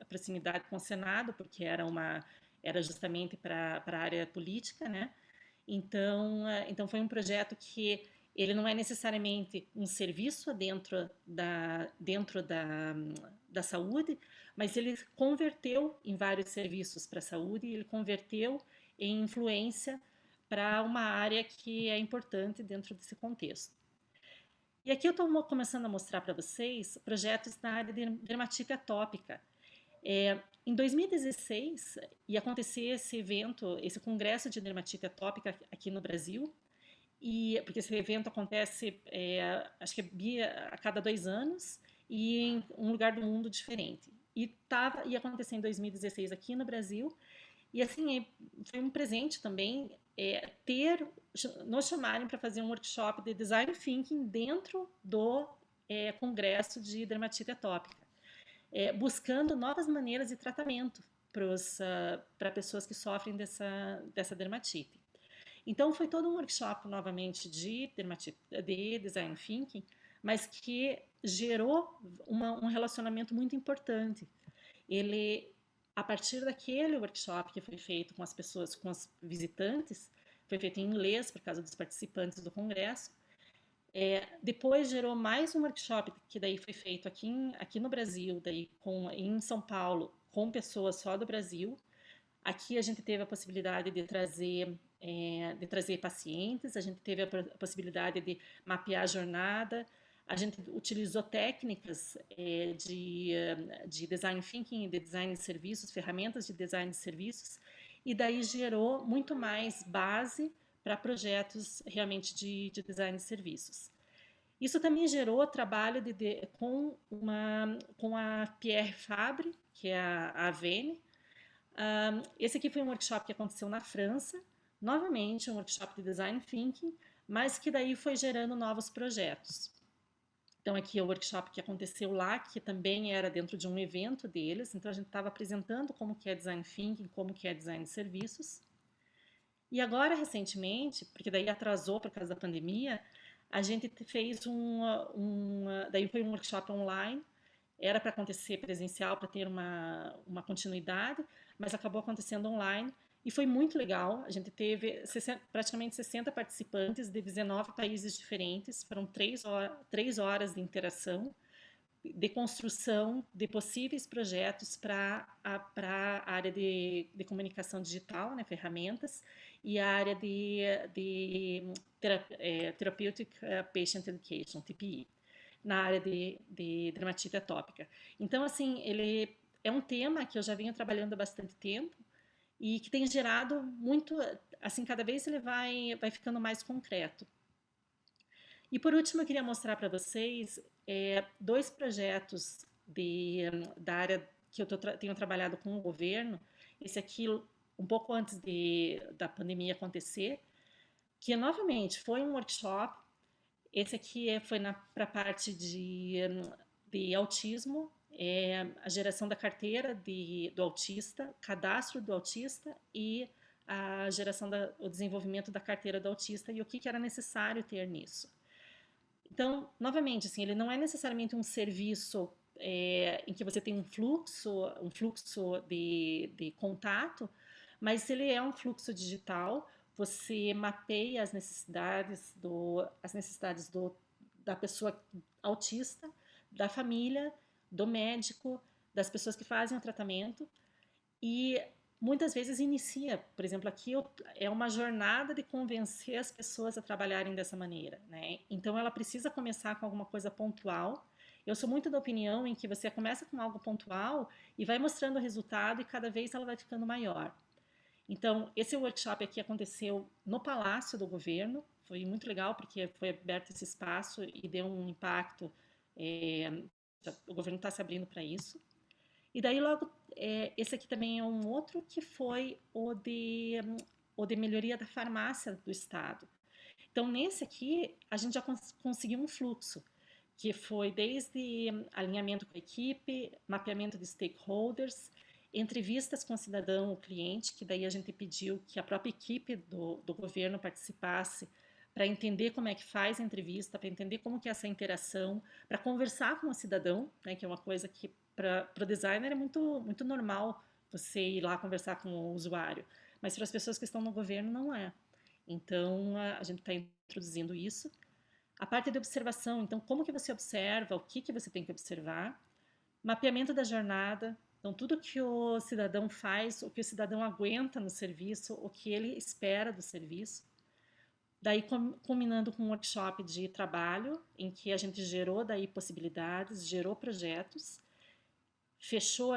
proximidade com o Senado, porque era justamente para a área política, né? Então foi um projeto que ele não é necessariamente um serviço dentro da saúde, mas ele converteu em vários serviços para a saúde, ele converteu em influência para uma área que é importante dentro desse contexto. E aqui eu estou começando a mostrar para vocês projetos na área de dermatite atópica. Em 2016 ia acontecer esse evento, esse congresso de dermatite atópica aqui no Brasil, porque esse evento acontece, acho que a cada 2 anos, e em um lugar do mundo diferente. Ia acontecer em 2016 aqui no Brasil, e assim, foi um presente também nos chamarem para fazer um workshop de design thinking dentro do congresso de dermatite atópica, buscando novas maneiras de tratamento para pessoas que sofrem dessa dermatite. Então, foi todo um workshop, novamente, de design thinking, mas que gerou um relacionamento muito importante. A partir daquele workshop que foi feito com as pessoas, com os visitantes, foi feito em inglês, por causa dos participantes do congresso, depois gerou mais um workshop, que daí foi feito aqui no Brasil, daí em São Paulo, com pessoas só do Brasil. Aqui a gente teve a possibilidade de trazer pacientes, a gente teve a possibilidade de mapear a jornada, a gente utilizou técnicas de design thinking, de design de serviços, ferramentas de design de serviços, e daí gerou muito mais base para projetos realmente de design de serviços. Isso também gerou trabalho com a Pierre Fabre, que é a Avene. Esse aqui foi um workshop que aconteceu na França, novamente um workshop de design thinking, mas que daí foi gerando novos projetos. Então aqui é o workshop que aconteceu lá, que também era dentro de um evento deles, então a gente estava apresentando como que é design thinking, como que é design de serviços. E agora, recentemente, porque daí atrasou por causa da pandemia, a gente fez daí foi um workshop online, era para acontecer presencial, para ter uma continuidade, mas acabou acontecendo online e foi muito legal. A gente teve praticamente 60 participantes de 19 países diferentes, foram 3 horas de interação, de construção de possíveis projetos para a área de comunicação digital, né, ferramentas, e a área de Therapeutic Patient Education, TPE, na área de dermatite atópica. Então, assim, ele é um tema que eu já venho trabalhando há bastante tempo e que tem gerado muito, assim, cada vez ele vai ficando mais concreto. E por último, eu queria mostrar para vocês 2 projetos da área que eu tenho trabalhado com o governo. Esse aqui, um pouco antes da pandemia acontecer, que novamente foi um workshop. Esse aqui foi para a parte de autismo, a geração da carteira do autista, cadastro do autista e a geração o desenvolvimento da carteira do autista e o que era necessário ter nisso. Então, novamente, assim, ele não é necessariamente um serviço em que você tem um fluxo de contato, mas ele é um fluxo digital. Você mapeia as necessidades da pessoa autista, da família, do médico, das pessoas que fazem o tratamento e muitas vezes inicia, por exemplo, aqui é uma jornada de convencer as pessoas a trabalharem dessa maneira, né? Então ela precisa começar com alguma coisa pontual. Eu sou muito da opinião em que você começa com algo pontual e vai mostrando o resultado e cada vez ela vai ficando maior. Então, esse workshop aqui aconteceu no Palácio do Governo, foi muito legal porque foi aberto esse espaço e deu um impacto o governo está se abrindo para isso. E daí logo, esse aqui também é um outro que foi o de melhoria da farmácia do estado. Então, nesse aqui, a gente já conseguiu um fluxo, que foi desde alinhamento com a equipe, mapeamento de stakeholders, entrevistas com o cidadão, o cliente, que daí a gente pediu que a própria equipe do governo participasse para entender como é que faz a entrevista, para entender como que é essa interação, para conversar com o cidadão, né, que é uma coisa que para o designer é muito normal você ir lá conversar com o usuário, mas para as pessoas que estão no governo não é. Então, a gente está introduzindo isso. A parte de observação, então, como que você observa, o que você tem que observar. Mapeamento da jornada, então, tudo que o cidadão faz, o que o cidadão aguenta no serviço, o que ele espera do serviço. Daí, combinando com um workshop de trabalho, em que a gente gerou daí possibilidades, gerou projetos, fechou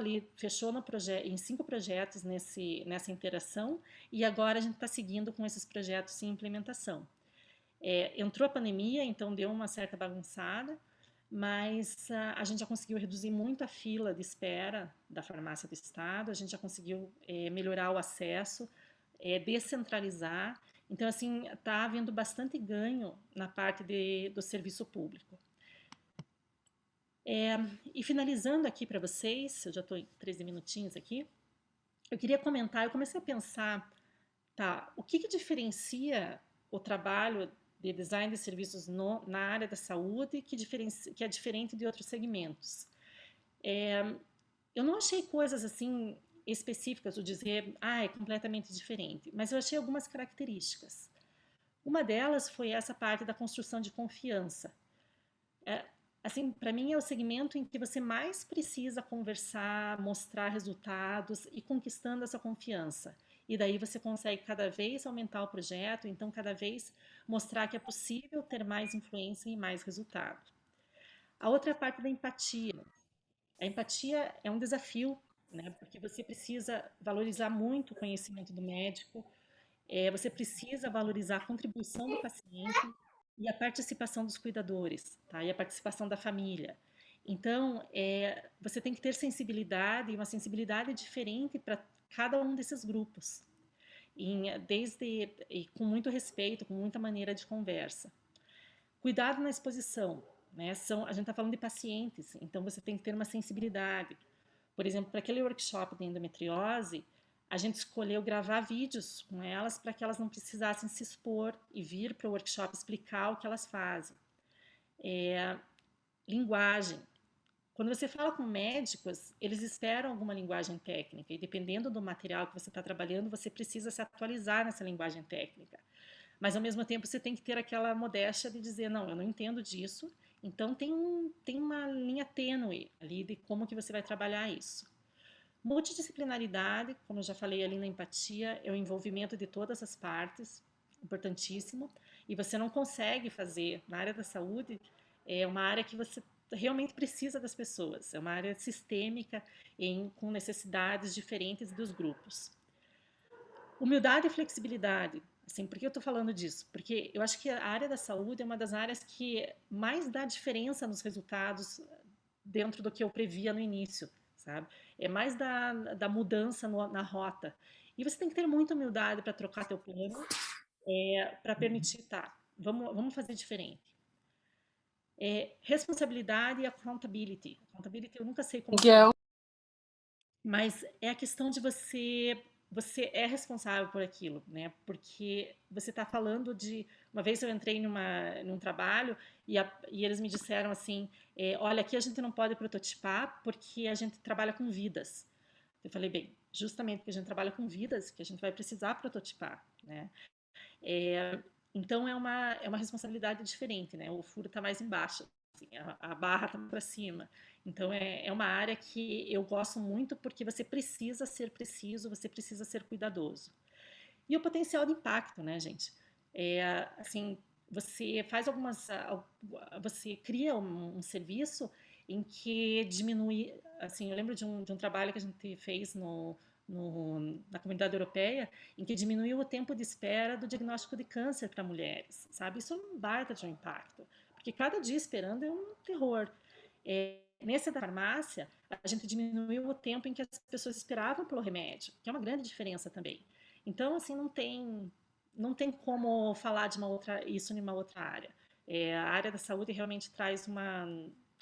em 5 projetos nessa interação, e agora a gente está seguindo com esses projetos em implementação. Entrou a pandemia, então deu uma certa bagunçada, mas a gente já conseguiu reduzir muito a fila de espera da farmácia do estado, a gente já conseguiu melhorar o acesso, descentralizar. Então, assim, está havendo bastante ganho na parte do serviço público. E finalizando aqui para vocês, eu já estou em 13 minutinhos aqui, eu queria comentar, eu comecei a pensar, tá, o que diferencia o trabalho de design de serviços na área da saúde que é diferente de outros segmentos. Eu não achei coisas assim específicas, ou dizer, é completamente diferente, mas eu achei algumas características. Uma delas foi essa parte da construção de confiança. Assim, para mim é o segmento em que você mais precisa conversar, mostrar resultados e conquistando essa confiança. E daí você consegue cada vez aumentar o projeto, então cada vez mostrar que é possível ter mais influência e mais resultado. A outra é a parte da empatia. A empatia é um desafio, né? Porque você precisa valorizar muito o conhecimento do médico, você precisa valorizar a contribuição do paciente e a participação dos cuidadores, tá? E a participação da família. Então, você tem que ter sensibilidade, e uma sensibilidade diferente para cada um desses grupos, e com muito respeito, com muita maneira de conversa. Cuidado na exposição, né? A gente está falando de pacientes, então você tem que ter uma sensibilidade. Por exemplo, para aquele workshop de endometriose, a gente escolheu gravar vídeos com elas para que elas não precisassem se expor e vir para o workshop explicar o que elas fazem. Linguagem. Quando você fala com médicos, eles esperam alguma linguagem técnica e dependendo do material que você está trabalhando, você precisa se atualizar nessa linguagem técnica. Mas ao mesmo tempo você tem que ter aquela modéstia de dizer, não, eu não entendo disso, então tem uma linha tênue ali de como que você vai trabalhar isso. Multidisciplinaridade, como eu já falei ali na empatia, é o envolvimento de todas as partes, importantíssimo, e você não consegue fazer na área da saúde, é uma área que você realmente precisa das pessoas, é uma área sistêmica com necessidades diferentes dos grupos. Humildade e flexibilidade. Assim, por que eu estou falando disso? Porque eu acho que a área da saúde é uma das áreas que mais dá diferença nos resultados dentro do que eu previa no início, sabe? É mais da mudança na rota. E você tem que ter muita humildade para trocar teu plano, para permitir, tá, vamos fazer diferente. Responsabilidade e accountability. Accountability eu nunca sei como mas é a questão de você é responsável por aquilo, né? Porque você está falando de... Uma vez eu entrei num trabalho e eles me disseram assim, olha, aqui a gente não pode prototipar porque a gente trabalha com vidas. Eu falei, bem, justamente porque a gente trabalha com vidas que a gente vai precisar prototipar, né? Então é uma responsabilidade diferente, né? O furo está mais embaixo, assim, a barra está para cima. Então é uma área que eu gosto muito porque você precisa ser preciso, você precisa ser cuidadoso. E o potencial de impacto, né, gente? Assim, você cria um serviço em que diminui, assim, eu lembro de um trabalho que a gente fez na comunidade europeia, em que diminuiu o tempo de espera do diagnóstico de câncer para mulheres, sabe? Isso é um baita de um impacto, porque cada dia esperando é um terror. Nesse da farmácia, a gente diminuiu o tempo em que as pessoas esperavam pelo remédio, que é uma grande diferença também. Então, assim, não tem como falar de isso em uma outra área. A área da saúde realmente traz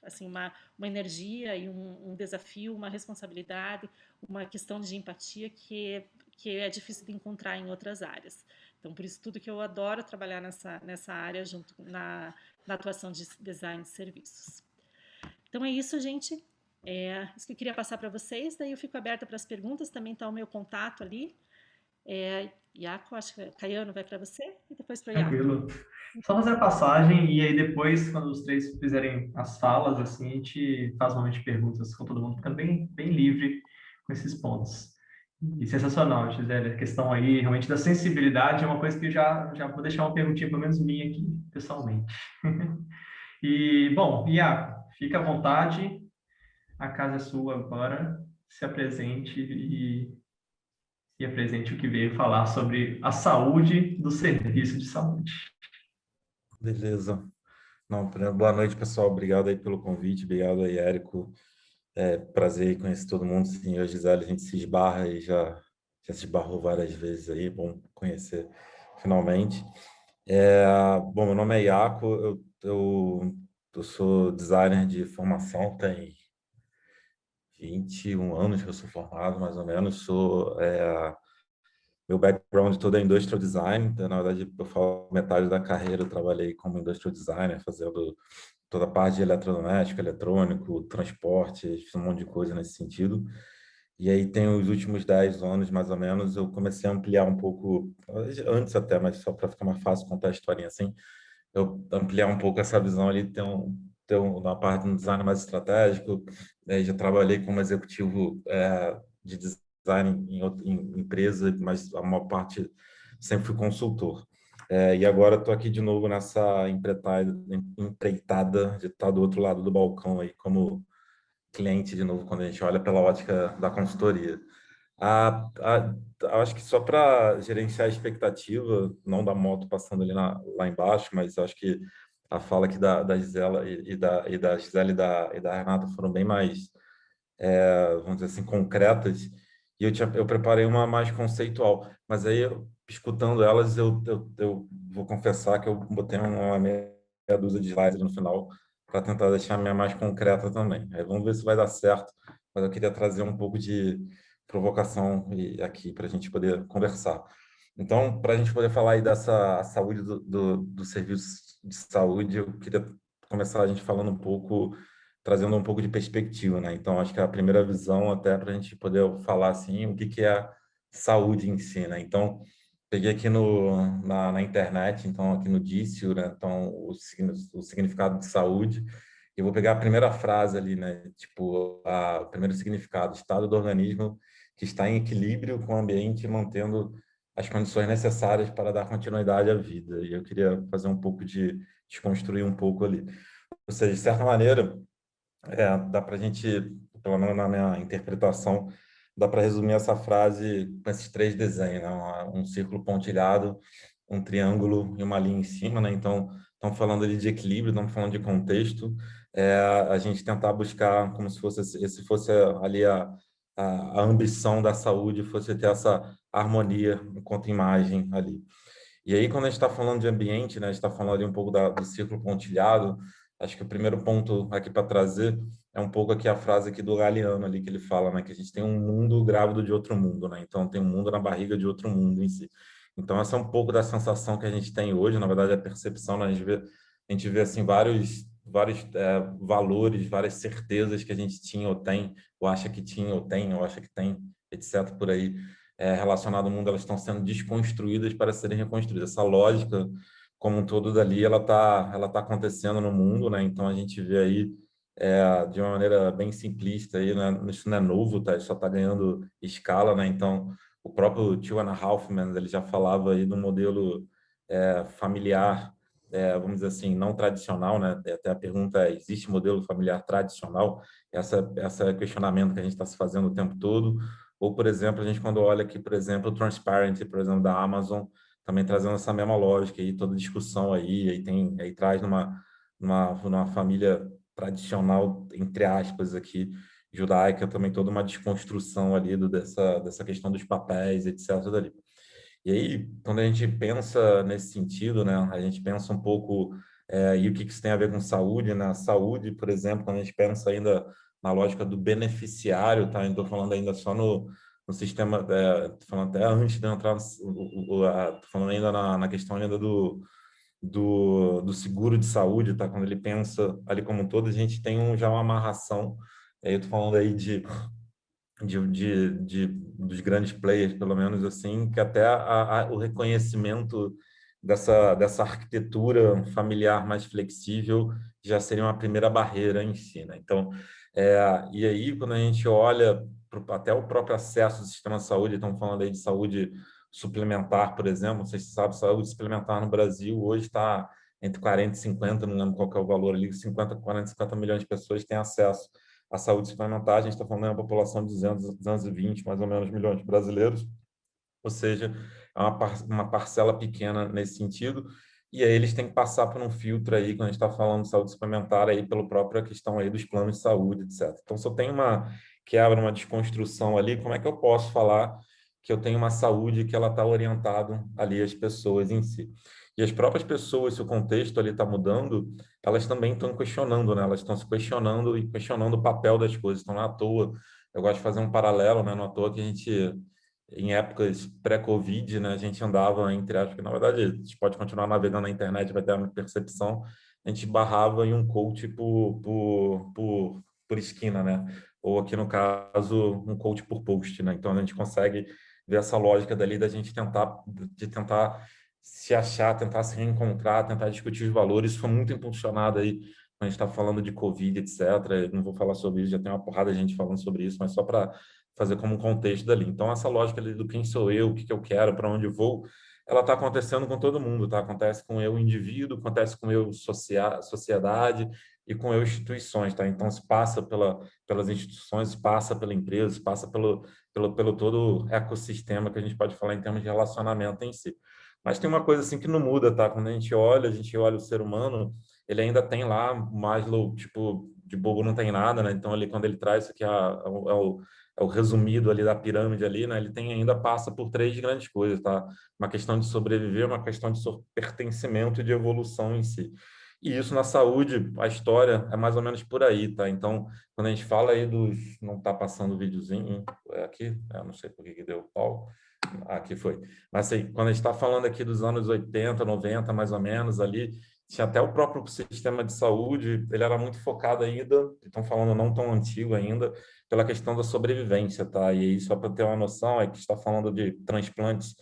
assim, uma energia e um desafio, uma responsabilidade, uma questão de empatia que é difícil de encontrar em outras áreas. Então, por isso tudo que eu adoro trabalhar nessa área junto na atuação de design de serviços. Então é isso, gente. Isso que eu queria passar para vocês. Daí eu fico aberta para as perguntas. Também está o meu contato ali. Iaco, acho que Caiano vai para você e depois para o Iaco. Tranquilo. Só fazer a passagem e aí depois, quando os três fizerem as falas, assim, a gente faz um momento de perguntas com todo mundo, ficando bem livre com esses pontos. E sensacional, Gisele, a questão aí realmente da sensibilidade é uma coisa que eu já vou deixar uma perguntinha, pelo menos minha aqui, pessoalmente. E, bom, Iaco, fica à vontade, a casa é sua agora, se apresente e apresente o que veio falar sobre a saúde do serviço de saúde. Beleza. Não, boa noite, pessoal. Obrigado aí pelo convite. Obrigado aí, Érico. Prazer em conhecer todo mundo. Sim, eu e a Gisele, a gente se esbarra e já se esbarrou várias vezes aí. Bom conhecer finalmente. Bom, meu nome é Iaco. Eu sou designer de formação, tem 21 anos que eu sou formado, mais ou menos. Meu background todo é industrial design, então, na verdade, eu falo metade da carreira eu trabalhei como industrial designer, fazendo toda a parte de eletrodoméstico, eletrônico, transporte, fiz um monte de coisa nesse sentido. E aí tem os últimos 10 anos, mais ou menos, eu comecei a ampliar um pouco, antes até, mas só para ficar mais fácil contar a historinha assim, eu ampliar um pouco essa visão ali, na parte do design mais estratégico, já trabalhei como executivo de design em empresa, mas a maior parte sempre fui consultor. E agora estou aqui de novo nessa empreitada de estar do outro lado do balcão aí como cliente de novo, quando a gente olha pela ótica da consultoria. Acho que só para gerenciar a expectativa, não da moto passando ali lá embaixo, mas acho que a fala aqui da Gisela da Gisele e da Renata foram bem mais, vamos dizer assim, concretas, e eu preparei uma mais conceitual, mas aí, escutando elas, eu vou confessar que eu botei uma meia dúzia de slides no final para tentar deixar a minha mais concreta também. Aí vamos ver se vai dar certo, mas eu queria trazer um pouco de provocação aqui para a gente poder conversar. Então, para a gente poder falar aí dessa saúde do serviço de saúde, eu queria começar a gente falando um pouco, trazendo um pouco de perspectiva, né? Então, acho que a primeira visão, até para a gente poder falar assim, o que é saúde em si, né? Então, peguei aqui na internet, então aqui no Dício, né? Então, o significado de saúde. Eu vou pegar a primeira frase ali, né? Tipo, o primeiro significado, estado do organismo que está em equilíbrio com o ambiente, mantendo as condições necessárias para dar continuidade à vida. E eu queria fazer um pouco de desconstruir um pouco ali. Ou seja, de certa maneira, dá para a gente, pelo menos na minha interpretação, dá para resumir essa frase com esses três desenhos, né? Um círculo pontilhado, um triângulo e uma linha em cima, né? Então, estamos falando ali de equilíbrio, estamos falando de contexto, a gente tentar buscar como se fosse ali a ambição da saúde, fosse ter essa harmonia enquanto imagem ali. E aí, quando a gente está falando de ambiente, né, a gente está falando ali um pouco do círculo pontilhado, acho que o primeiro ponto aqui para trazer é um pouco aqui a frase aqui do Galeano ali, que ele fala, né, que a gente tem um mundo grávido de outro mundo, né? Então, tem um mundo na barriga de outro mundo em si. Então, essa é um pouco da sensação que a gente tem hoje, na verdade, a percepção, né? A gente vê assim, vários valores, várias certezas que a gente tinha ou tem, ou acha que tinha ou acha que tem, etc., por aí, relacionado ao mundo, elas estão sendo desconstruídas para serem reconstruídas. Essa lógica, como um todo dali, ela tá acontecendo no mundo, né? Então, a gente vê aí, de uma maneira bem simplista, aí, né? Isso não é novo, tá? Só está ganhando escala, né? Então, o próprio Two and a Half Men, ele já falava aí do modelo familiar, vamos dizer assim, não tradicional, né? Até a pergunta é, existe modelo familiar tradicional? Esse é o questionamento que a gente está se fazendo o tempo todo. Ou, por exemplo, a gente quando olha aqui, por exemplo, o Transparent, por exemplo, da Amazon, também trazendo essa mesma lógica aí, toda discussão aí traz numa família tradicional, entre aspas, aqui, judaica, também toda uma desconstrução ali dessa questão dos papéis, etc. dali. E aí, quando a gente pensa nesse sentido, né, a gente pensa um pouco e o que isso tem a ver com saúde, né? Saúde, por exemplo, quando a gente pensa ainda na lógica do beneficiário, tá? Estou falando ainda só no sistema, estou falando até antes de entrar, estou falando ainda na questão ainda do seguro de saúde, tá? Quando ele pensa ali como um todo, a gente tem já uma amarração. Eu estou falando aí dos grandes players, pelo menos assim, que até o reconhecimento dessa arquitetura familiar mais flexível já seria uma primeira barreira em si, né? Então, e aí, quando a gente olha até o próprio acesso ao sistema de saúde, estamos falando aí de saúde suplementar, por exemplo, não sei se você sabe, saúde suplementar no Brasil hoje está entre 40 e 50, não lembro qual que é o valor ali, 40, 50 milhões de pessoas têm acesso à saúde suplementar. A gente está falando de uma população de 220, mais ou menos, milhões de brasileiros, ou seja, é uma parcela pequena nesse sentido, e aí eles têm que passar por um filtro aí, quando a gente está falando de saúde suplementar, aí pela própria questão aí dos planos de saúde, etc. Então, se eu tenho uma quebra, uma desconstrução ali, como é que eu posso falar que eu tenho uma saúde que ela está orientada ali às pessoas em si? E as próprias pessoas, se o contexto ali está mudando, elas também estão questionando, né? Elas estão se questionando e questionando o papel das coisas. Então, não é à toa, eu gosto de fazer um paralelo, né? Não é à toa que a gente em épocas pré-Covid, né, a gente andava entre aspas, que na verdade a gente pode continuar navegando na internet, vai ter uma percepção, a gente barrava em um coach por esquina, né? Ou aqui no caso, um coach por post, né? Então a gente consegue ver essa lógica dali da gente tentar se achar, tentar se reencontrar, tentar discutir os valores. Isso foi muito impulsionado aí quando a gente está falando de Covid, etc. Eu não vou falar sobre isso, já tem uma porrada de gente falando sobre isso, mas só para fazer como um contexto dali. Então, essa lógica ali do quem sou eu, o que eu quero, para onde eu vou, ela está acontecendo com todo mundo, tá? Acontece com eu, indivíduo, acontece com eu, sociedade e com eu, instituições, tá? Então, se passa pelas instituições, se passa pela empresa, se passa pelo todo ecossistema que a gente pode falar em termos de relacionamento em si. Mas tem uma coisa assim que não muda, tá? Quando a gente olha o ser humano, ele ainda tem lá Maslow, tipo, de bobo não tem nada, né? Então, ali, quando ele traz isso aqui, é o resumido ali da pirâmide ali, né? Ele ainda passa por três grandes coisas, tá? Uma questão de sobreviver, uma questão de pertencimento e de evolução em si. E isso na saúde, a história é mais ou menos por aí, tá? Então, quando a gente fala aí não tá passando o videozinho, é aqui, não sei por que deu pau. Aqui foi. Mas assim, quando a gente está falando aqui dos anos 80, 90, mais ou menos, ali, tinha até o próprio sistema de saúde, ele era muito focado ainda, estão falando não tão antigo ainda, pela questão da sobrevivência, tá? E aí, só para ter uma noção, é que está falando de transplantes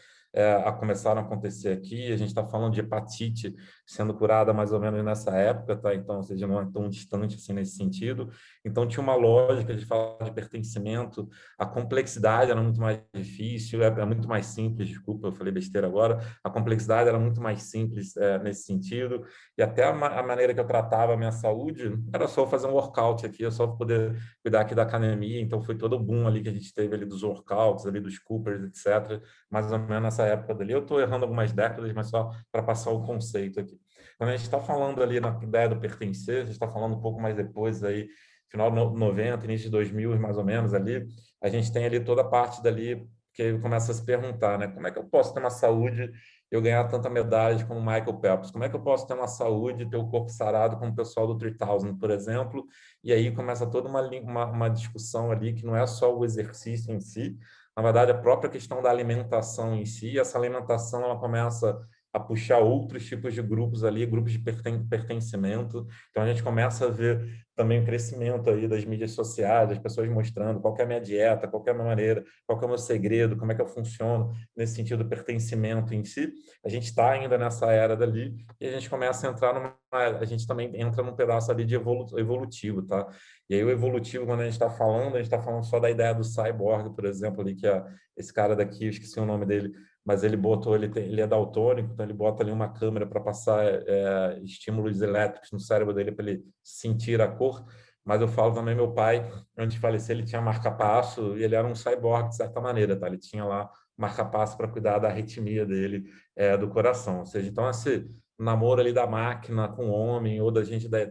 começaram a acontecer aqui, a gente está falando de hepatite sendo curada mais ou menos nessa época, tá? Então, ou seja, não é tão distante assim nesse sentido. Então, tinha uma lógica de falar de pertencimento, a complexidade era muito mais difícil, é muito mais simples, desculpa, eu falei besteira agora, a complexidade era muito mais simples nesse sentido, e até a maneira que eu tratava a minha saúde era só fazer um workout aqui, eu só poder cuidar aqui da academia, então foi todo o boom ali que a gente teve ali dos workouts, ali dos Coopers, etc., mais ou menos nessa época dali. Eu estou errando algumas décadas, mas só para passar o conceito aqui. Quando a gente está falando ali na ideia do pertencer, a gente está falando um pouco mais depois aí, final de 90, início de 2000, mais ou menos ali, a gente tem ali toda a parte dali que começa a se perguntar, né? Como é que eu posso ter uma saúde e eu ganhar tanta medalha como o Michael Phelps? Como é que eu posso ter uma saúde e ter o corpo sarado como o pessoal do 3000, por exemplo? E aí começa toda uma discussão ali que não é só o exercício em si, na verdade, a própria questão da alimentação em si, essa alimentação ela começa a puxar outros tipos de grupos ali, grupos de pertencimento. Então, a gente começa a ver também o crescimento aí das mídias sociais, as pessoas mostrando qual que é a minha dieta, qual que é a minha maneira, qual que é o meu segredo, como é que eu funciono nesse sentido do pertencimento em si. A gente está ainda nessa era dali e a gente começa a entrar a gente também entra num pedaço ali de evolutivo, tá? E aí o evolutivo, quando a gente está falando só da ideia do cyborg, por exemplo, ali que esse cara daqui, eu esqueci o nome dele, mas ele é daltônico, então ele bota ali uma câmera para passar estímulos elétricos no cérebro dele para ele sentir a cor. Mas eu falo também, meu pai, antes de falecer, ele tinha marca-passo e ele era um cyborg de certa maneira, tá? Ele tinha lá marca-passo para cuidar da arritmia dele, do coração. Ou seja, então namoro ali da máquina com o homem, ou da gente, da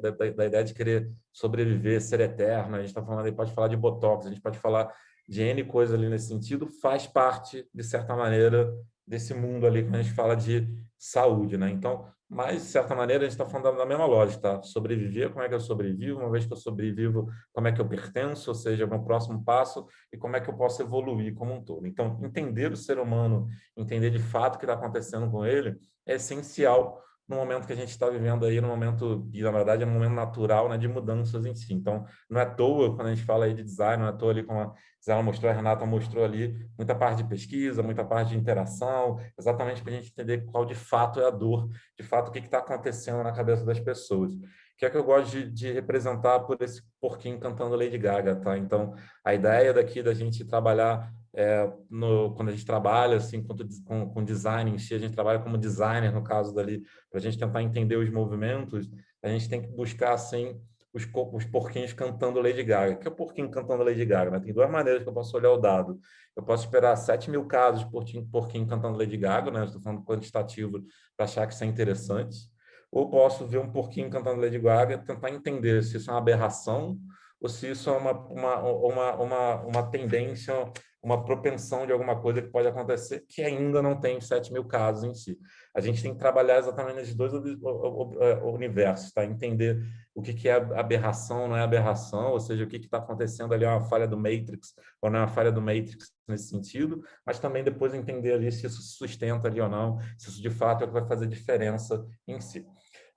ideia de querer sobreviver, ser eterno. A gente está falando, pode falar de Botox, a gente pode falar de N coisa ali nesse sentido, faz parte, de certa maneira, desse mundo ali quando a gente fala de saúde, né? Então, mas, de certa maneira, a gente está falando da mesma lógica, tá? Sobreviver, como é que eu sobrevivo? Uma vez que eu sobrevivo, como é que eu pertenço? Ou seja, o meu próximo passo e como é que eu posso evoluir como um todo. Então, entender o ser humano, entender de fato o que está acontecendo com ele, é essencial no momento que a gente está vivendo aí, no momento, e na verdade é um momento natural, né, de mudanças em si. Então, não é à toa, quando a gente fala aí de design, não é à toa ali, como a Zela mostrou, a Renata mostrou ali, muita parte de pesquisa, muita parte de interação, exatamente para a gente entender qual de fato é a dor, de fato o que está acontecendo na cabeça das pessoas. Que é que eu gosto de representar por esse porquinho cantando Lady Gaga, tá? Então, a ideia daqui da gente trabalhar quando a gente trabalha assim com design em si, a gente trabalha como designer no caso dali, para a gente tentar entender os movimentos, a gente tem que buscar assim os porquinhos cantando Lady Gaga. O que é o porquinho cantando Lady Gaga? Né? Tem duas maneiras que eu posso olhar o dado. Eu posso esperar 7.000 casos de porquinho cantando Lady Gaga, né? Estou falando quantitativo para achar que isso é interessante. Ou posso ver um porquinho cantando Lady Gaga e tentar entender se isso é uma aberração ou se isso é uma tendência, uma propensão de alguma coisa que pode acontecer, que ainda não tem 7.000 casos em si. A gente tem que trabalhar exatamente nesses dois universos, tá? Entender o que é aberração, não é aberração, ou seja, o que está acontecendo ali é uma falha do Matrix, ou não é uma falha do Matrix nesse sentido, mas também depois entender ali se isso se sustenta ali ou não, se isso de fato é o que vai fazer diferença em si.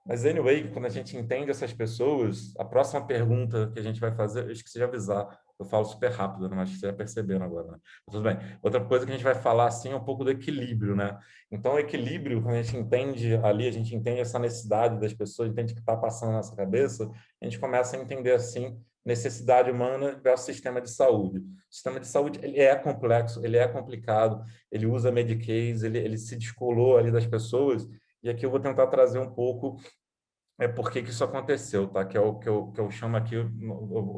Mas, anyway, quando a gente entende essas pessoas, a próxima pergunta que a gente vai fazer, eu esqueci de avisar, eu falo super rápido, né? Mas vocês já perceberam agora, né? Tudo bem. Outra coisa que a gente vai falar, assim, é um pouco do equilíbrio, né? Então, o equilíbrio, quando a gente entende ali, a gente entende essa necessidade das pessoas, entende o que está passando na nossa cabeça, a gente começa a entender, assim, necessidade humana versus sistema de saúde. O sistema de saúde, ele é complexo, ele é complicado, ele usa Medicaid, ele se descolou ali das pessoas, e aqui eu vou tentar trazer um pouco por que isso aconteceu, tá? Que é o que eu chamo aqui,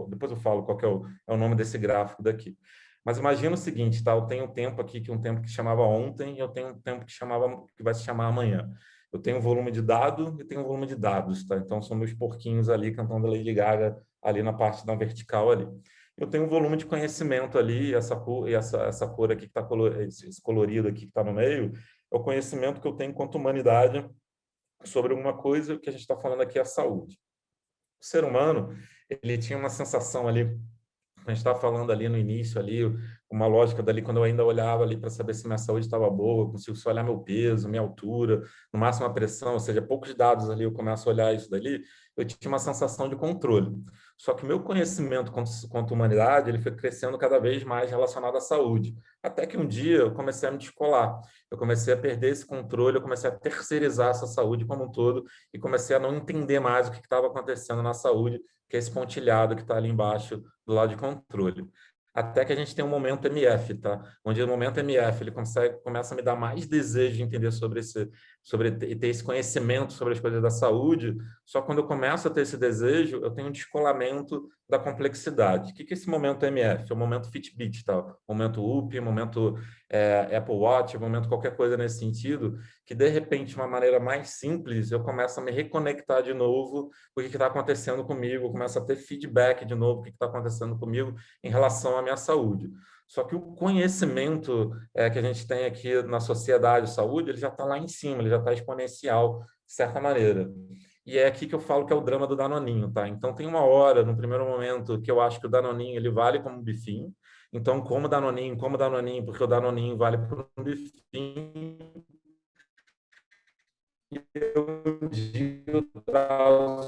depois eu falo qual que é o nome desse gráfico daqui. Mas imagina o seguinte, tá? Eu tenho um tempo aqui, um tempo que chamava ontem, e eu tenho um tempo que vai se chamar amanhã. Eu tenho um volume de dado e tenho um volume de dados, tá? Então, são meus porquinhos ali cantando Lady Gaga ali na parte da vertical ali. Eu tenho um volume de conhecimento ali, essa cor aqui que está esse colorido aqui que está no meio, é o conhecimento que eu tenho enquanto humanidade sobre alguma coisa que a gente está falando aqui é a saúde. O ser humano, ele tinha uma sensação ali, a gente estava falando ali no início, ali, uma lógica dali, quando eu ainda olhava ali para saber se minha saúde estava boa, eu consigo só olhar meu peso, minha altura, no máximo a pressão, ou seja, poucos dados ali, eu começo a olhar isso dali, eu tinha uma sensação de controle. Só que o meu conhecimento quanto humanidade, ele foi crescendo cada vez mais relacionado à saúde. Até que um dia eu comecei a me descolar. Eu comecei a perder esse controle, eu comecei a terceirizar essa saúde como um todo e comecei a não entender mais o que estava acontecendo na saúde, que é esse pontilhado que está ali embaixo do lado de controle. Até que a gente tem um momento MF, tá? Onde o momento MF ele começa a me dar mais desejo de entender sobre ter esse conhecimento sobre as coisas da saúde. Só quando eu começo a ter esse desejo, eu tenho um descolamento da complexidade. O que é esse momento MF? É o momento Fitbit, tá? Momento UP, momento Apple Watch, momento qualquer coisa nesse sentido, que de repente, de uma maneira mais simples, eu começo a me reconectar de novo com o que está acontecendo comigo, eu começo a ter feedback de novo, o que está acontecendo comigo em relação à minha saúde. Só que o conhecimento que a gente tem aqui na sociedade de saúde, ele já está lá em cima, ele já está exponencial, de certa maneira. E é aqui que eu falo que é o drama do Danoninho, tá? Então, tem uma hora, no primeiro momento, que eu acho que o Danoninho ele vale como bifinho. Então, como Danoninho, porque o Danoninho vale por um bifinho. E um dia eu trago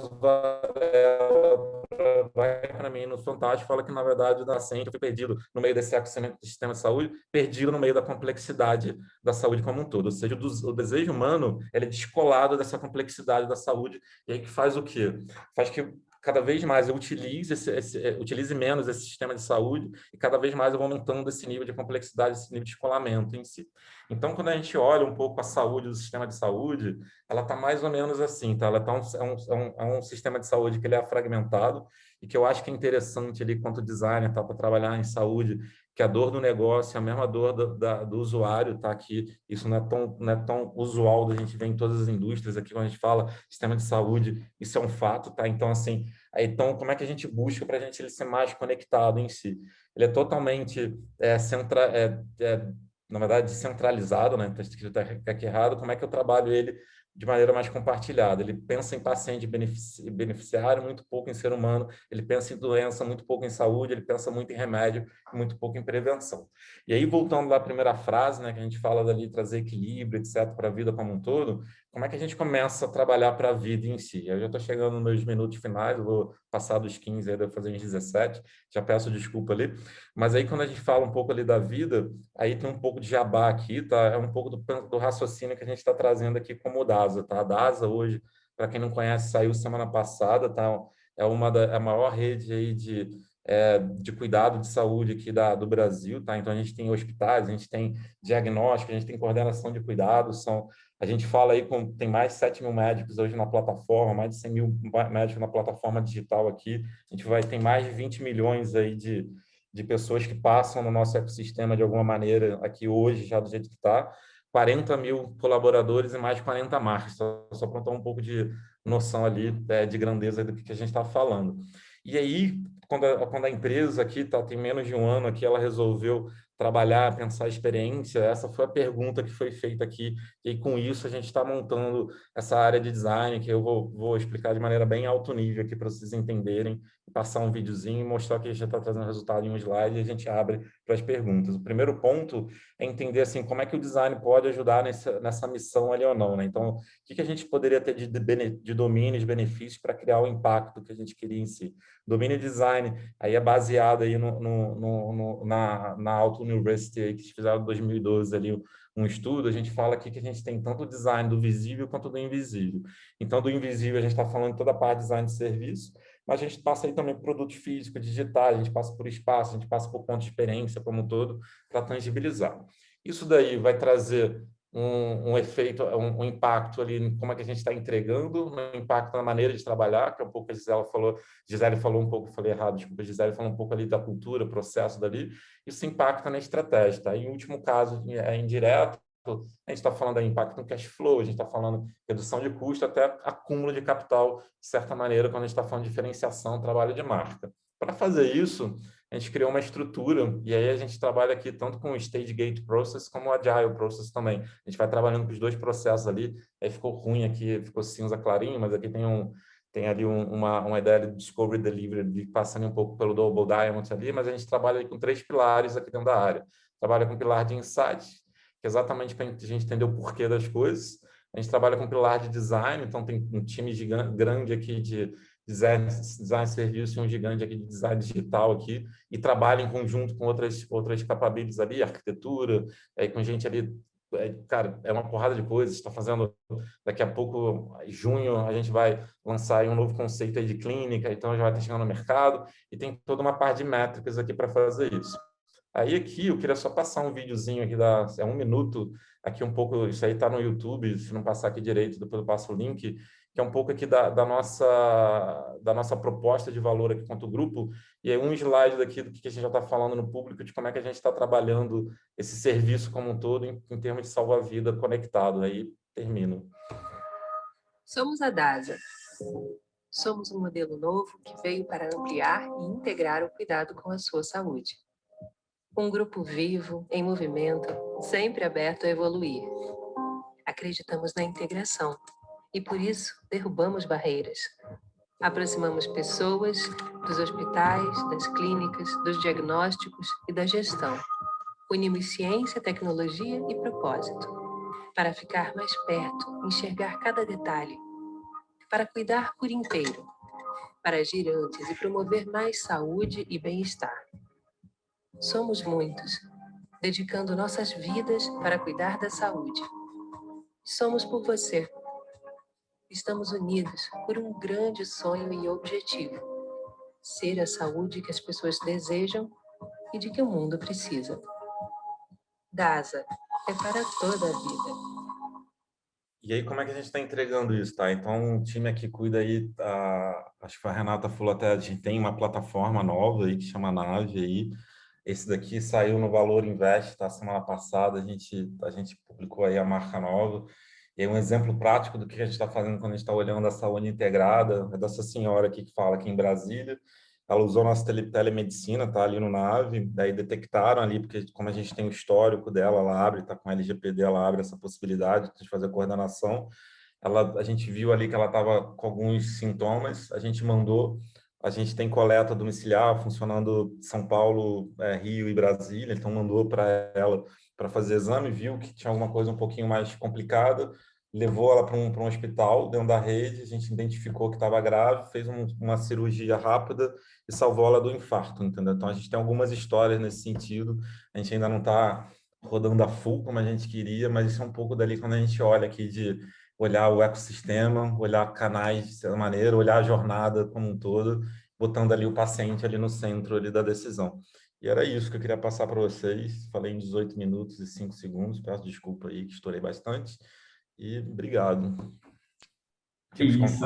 vai para mim no Fantástico, fala que, na verdade, o nascente eu fui perdido no meio desse ecossistema de saúde, perdido no meio da complexidade da saúde como um todo. Ou seja, o desejo humano ele é descolado dessa complexidade da saúde, e aí que faz o quê? Faz que cada vez mais eu utilize menos esse sistema de saúde e cada vez mais eu vou aumentando esse nível de complexidade, esse nível de descolamento em si. Então, quando a gente olha um pouco a saúde do sistema de saúde, ela está mais ou menos assim, tá? Ela tá um sistema de saúde que ele é fragmentado e que eu acho que é interessante ali quanto designer tá, para trabalhar em saúde, que a dor do negócio é a mesma dor do usuário, tá? Que isso não é tão usual da gente ver em todas as indústrias. Aqui, quando a gente fala sistema de saúde, isso é um fato, tá? Então, assim, então, como é que a gente busca para a gente ele ser mais conectado em si? Ele é totalmente, na verdade, centralizado, né? Está escrito aqui errado. Como é que eu trabalho ele de maneira mais compartilhada? Ele pensa em paciente beneficiário, muito pouco em ser humano. Ele pensa em doença, muito pouco em saúde. Ele pensa muito em remédio, muito pouco em prevenção. E aí, voltando lá à primeira frase, né, que a gente fala dali, trazer equilíbrio, etc., para a vida como um todo, como é que a gente começa a trabalhar para a vida em si? Eu já estou chegando nos meus minutos finais, eu vou passar dos 15, aí devo fazer uns 17, já peço desculpa ali. Mas aí, quando a gente fala um pouco ali da vida, aí tem um pouco de jabá aqui, tá? É um pouco do raciocínio que a gente está trazendo aqui como DASA, tá? A DASA hoje, para quem não conhece, saiu semana passada, tá? É a maior rede aí de cuidado de saúde aqui do Brasil, tá? Então, a gente tem hospitais, a gente tem diagnóstico, a gente tem coordenação de cuidados, a gente fala aí tem mais de 7 mil médicos hoje na plataforma, mais de 100 mil médicos na plataforma digital aqui. A gente tem mais de 20 milhões aí de pessoas que passam no nosso ecossistema de alguma maneira aqui hoje, já do jeito que está. 40 mil colaboradores e mais de 40 marcas. Só para dar um pouco de noção ali de grandeza do que a gente está falando. E aí, quando a empresa aqui tem menos de um ano aqui, ela resolveu trabalhar, pensar a experiência, essa foi a pergunta que foi feita aqui, e com isso a gente está montando essa área de design, que eu vou explicar de maneira bem alto nível aqui para vocês entenderem, passar um videozinho e mostrar que a gente já está trazendo resultado em um slide e a gente abre para as perguntas. O primeiro ponto é entender assim, como é que o design pode ajudar nessa missão ali ou não, né? Então, o que a gente poderia ter de domínios, benefícios para criar o impacto que a gente queria em si. Domínio design, aí é baseado aí na Auto University, aí, que fizeram em 2012 ali um estudo, a gente fala aqui que a gente tem tanto o design do visível quanto do invisível. Então, do invisível, a gente está falando toda a parte de design de serviço, mas a gente passa aí também por produtos físicos, digitais, a gente passa por espaço, a gente passa por ponto de experiência como um todo, para tangibilizar. Isso daí vai trazer um efeito, um impacto ali em como é que a gente está entregando, um impacto na maneira de trabalhar, que é um pouco a Gisele falou um pouco, falei errado, desculpa, a Gisele falou um pouco ali da cultura, processo dali, isso impacta na estratégia, tá? Em último caso, é indireto, a gente está falando de impacto no cash flow, a gente está falando de redução de custo, até acúmulo de capital, de certa maneira, quando a gente está falando de diferenciação, trabalho de marca. Para fazer isso, a gente criou uma estrutura, e aí a gente trabalha aqui tanto com o Stage Gate Process como o Agile Process também. A gente vai trabalhando com os dois processos ali, aí ficou ruim aqui, ficou cinza clarinho, mas aqui tem ali uma ideia de Discovery Delivery, passando um pouco pelo Double Diamond ali, mas a gente trabalha aí com 3 pilares aqui dentro da área. Trabalha com o pilar de Insights, que é exatamente para a gente entender o porquê das coisas. A gente trabalha com o pilar de Design, então tem um time grande aqui de design serviço e um gigante aqui de design digital aqui, e trabalha em conjunto com outras capabilities ali, arquitetura, com gente ali, cara, é uma porrada de coisas, está fazendo, daqui a pouco, em junho, a gente vai lançar aí um novo conceito aí de clínica, então já vai estar chegando no mercado, e tem toda uma parte de métricas aqui para fazer isso. Aí aqui eu queria só passar um videozinho aqui, é 1 minuto, aqui um pouco, isso aí está no YouTube, se não passar aqui direito, depois eu passo o link, que é um pouco aqui da nossa proposta de valor aqui quanto grupo, e aí um slide daqui do que a gente já está falando no público, de como é que a gente está trabalhando esse serviço como um todo em termos de salva-vida conectado. Aí termino. Somos a DASA. Somos um modelo novo que veio para ampliar e integrar o cuidado com a sua saúde. Um grupo vivo, em movimento, sempre aberto a evoluir. Acreditamos na integração e, por isso, derrubamos barreiras. Aproximamos pessoas dos hospitais, das clínicas, dos diagnósticos e da gestão. Unimos ciência, tecnologia e propósito. Para ficar mais perto, enxergar cada detalhe. Para cuidar por inteiro. Para agir antes e promover mais saúde e bem-estar. Somos muitos, dedicando nossas vidas para cuidar da saúde. Somos por você. Estamos unidos por um grande sonho e objetivo: ser a saúde que as pessoas desejam e de que o mundo precisa. DASA é para toda a vida. E aí, como é que a gente está entregando isso, tá? Então, o time aqui cuida aí, acho que a Renata falou até, a gente tem uma plataforma nova aí que chama Nave aí, Esse daqui saiu no Valor Invest, tá? Semana passada, a gente publicou aí a marca nova. E aí um exemplo prático do que a gente está fazendo quando a gente está olhando a saúde integrada é dessa senhora aqui que fala aqui em Brasília. Ela usou nossa telemedicina, tá ali no Nave, daí detectaram ali, porque como a gente tem o histórico dela, ela abre, tá com a LGPD, ela abre essa possibilidade de fazer a coordenação. A gente viu ali que ela estava com alguns sintomas, a gente mandou, a gente tem coleta domiciliar funcionando São Paulo, Rio e Brasília, então mandou para ela para fazer exame, viu que tinha alguma coisa um pouquinho mais complicada, levou ela para um hospital dentro da rede, a gente identificou que estava grave, fez uma cirurgia rápida e salvou ela do infarto, entendeu? Então a gente tem algumas histórias nesse sentido, a gente ainda não está rodando a full como a gente queria, mas isso é um pouco dali quando a gente olha aqui de olhar o ecossistema, olhar canais de certa maneira, olhar a jornada como um todo, botando ali o paciente ali no centro ali da decisão. E era isso que eu queria passar para vocês. Falei em 18 minutos e 5 segundos, peço desculpa aí que estourei bastante. E obrigado. Isso.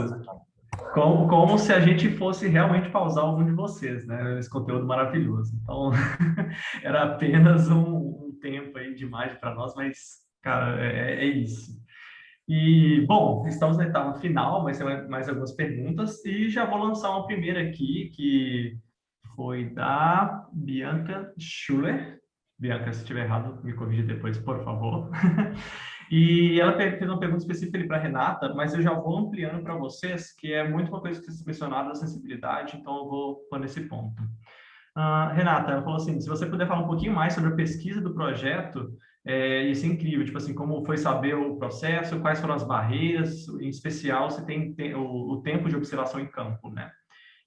Como se a gente fosse realmente pausar algum de vocês, né? Esse conteúdo maravilhoso. Então, era apenas um tempo aí de imagem para nós, mas, cara, é isso. E, bom, estamos na etapa final, vai ser mais algumas perguntas, e já vou lançar uma primeira aqui, que foi da Bianca Schuller. Bianca, se estiver errado, me corrija depois, por favor. E ela fez uma pergunta específica para a Renata, mas eu já vou ampliando para vocês, que é muito uma coisa que vocês mencionaram da sensibilidade, então eu vou pôr nesse ponto. Renata, ela falou assim, se você puder falar um pouquinho mais sobre a pesquisa do projeto, isso é incrível, tipo assim, como foi saber o processo, quais foram as barreiras, em especial se tem o tempo de observação em campo, né?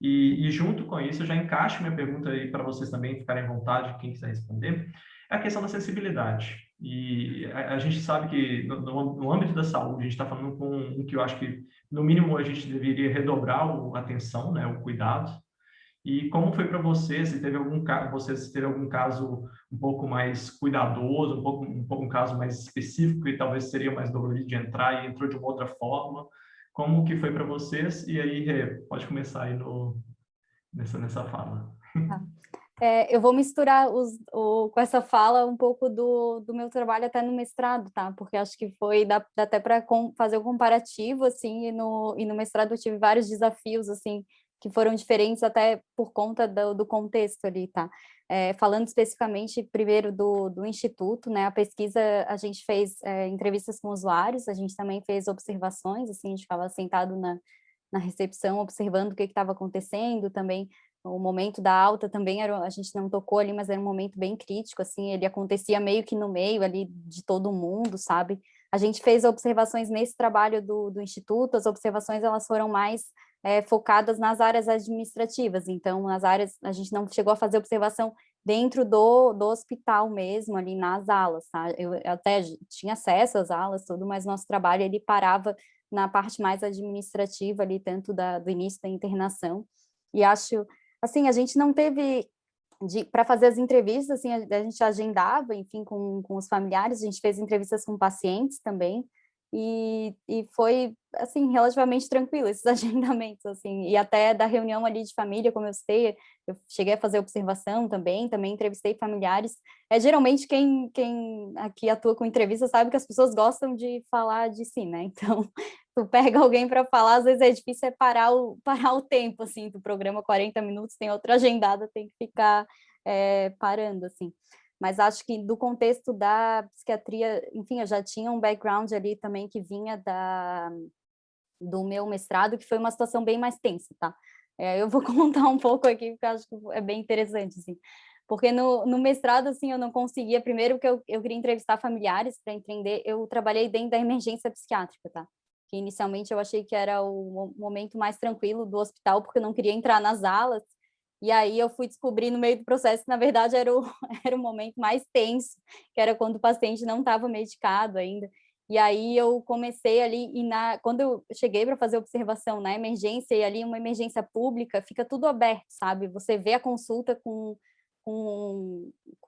E junto com isso, eu já encaixo minha pergunta aí para vocês também ficarem à vontade, quem quiser responder, é a questão da sensibilidade. E a gente sabe que no âmbito da saúde, a gente está falando com um que eu acho que, no mínimo, a gente deveria redobrar a atenção, né, o cuidado. E como foi para vocês? Se teve algum caso, vocês teve algum caso um pouco mais cuidadoso, um caso mais específico e talvez seria mais dolorido de entrar e entrou de uma outra forma? Como que foi para vocês? E aí, Rê, pode começar aí nessa fala. Tá. Eu vou misturar com essa fala um pouco do meu trabalho até no mestrado, tá? Porque acho que dá até para fazer um comparativo, assim, e no mestrado eu tive vários desafios, assim, que foram diferentes até por conta do contexto ali, tá? Falando especificamente primeiro do Instituto, né? A pesquisa, a gente fez entrevistas com usuários, a gente também fez observações, assim, a gente ficava sentado na recepção observando o que estava acontecendo, também o momento da alta também a gente não tocou ali, mas era um momento bem crítico, assim, ele acontecia meio que no meio ali de todo mundo, sabe? A gente fez observações nesse trabalho do Instituto, as observações elas foram mais focadas nas áreas administrativas, então nas áreas, a gente não chegou a fazer observação dentro do hospital mesmo, ali nas alas, tá? Eu até tinha acesso às alas, tudo, mas nosso trabalho ele parava na parte mais administrativa ali, tanto do início da internação, e acho, assim, a gente não teve, para fazer as entrevistas, assim, a gente agendava, enfim, com os familiares, a gente fez entrevistas com pacientes também, e foi, assim, relativamente tranquilo esses agendamentos, assim, e até da reunião ali de família, como eu citei, eu cheguei a fazer observação também entrevistei familiares. Geralmente quem aqui atua com entrevista sabe que as pessoas gostam de falar de si, né? Então, tu pega alguém para falar, às vezes é difícil parar o tempo, assim, do programa 40 minutos, tem outra agendada, tem que ficar parando, assim. Mas acho que do contexto da psiquiatria, enfim, eu já tinha um background ali também que vinha do meu mestrado, que foi uma situação bem mais tensa, tá? Eu vou contar um pouco aqui, porque eu acho que é bem interessante, assim. Porque no mestrado, assim, eu não conseguia, primeiro que eu queria entrevistar familiares para entender, eu trabalhei dentro da emergência psiquiátrica, tá? Que inicialmente eu achei que era o momento mais tranquilo do hospital, porque eu não queria entrar nas alas, e aí eu fui descobrir no meio do processo que, na verdade, era o momento mais tenso, que era quando o paciente não estava medicado ainda. E aí eu comecei ali, quando eu cheguei para fazer observação na emergência, e ali uma emergência pública, fica tudo aberto, sabe? Você vê a consulta com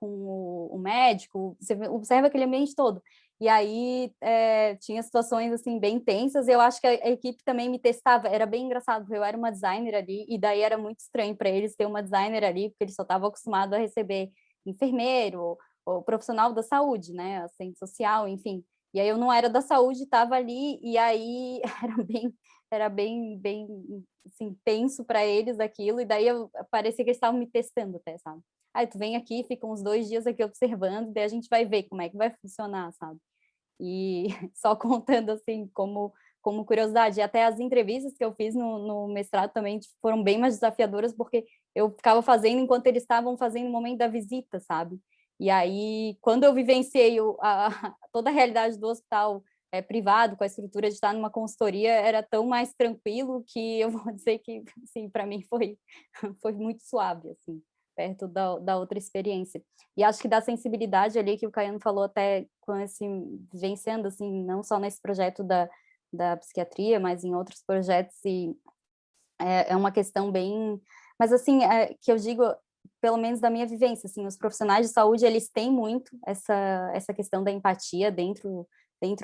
o médico, você observa aquele ambiente todo. E aí tinha situações assim bem tensas, e eu acho que a equipe também me testava, era bem engraçado, porque eu era uma designer ali, e daí era muito estranho para eles ter uma designer ali, porque eles só estavam acostumados a receber enfermeiro, ou profissional da saúde, né, assistente social, enfim. E aí eu não era da saúde, estava ali, e aí era bem assim, tenso para eles aquilo, e daí parecia que eles estavam me testando até, sabe? Aí tu vem aqui, fica uns 2 dias aqui observando, daí a gente vai ver como é que vai funcionar, sabe? E só contando assim, como curiosidade, até as entrevistas que eu fiz no mestrado também foram bem mais desafiadoras, porque eu ficava fazendo enquanto eles estavam fazendo no momento da visita, sabe? E aí, quando eu vivenciei toda a realidade do hospital privado, com a estrutura de estar numa consultoria, era tão mais tranquilo que eu vou dizer que, assim, para mim foi muito suave, assim, perto da outra experiência. E acho que da sensibilidade ali que o Caiano falou até com vivenciando, assim, não só nesse projeto da psiquiatria, mas em outros projetos, e é uma questão bem... Mas, assim, que eu digo, pelo menos da minha vivência, assim, os profissionais de saúde, eles têm muito essa questão da empatia dentro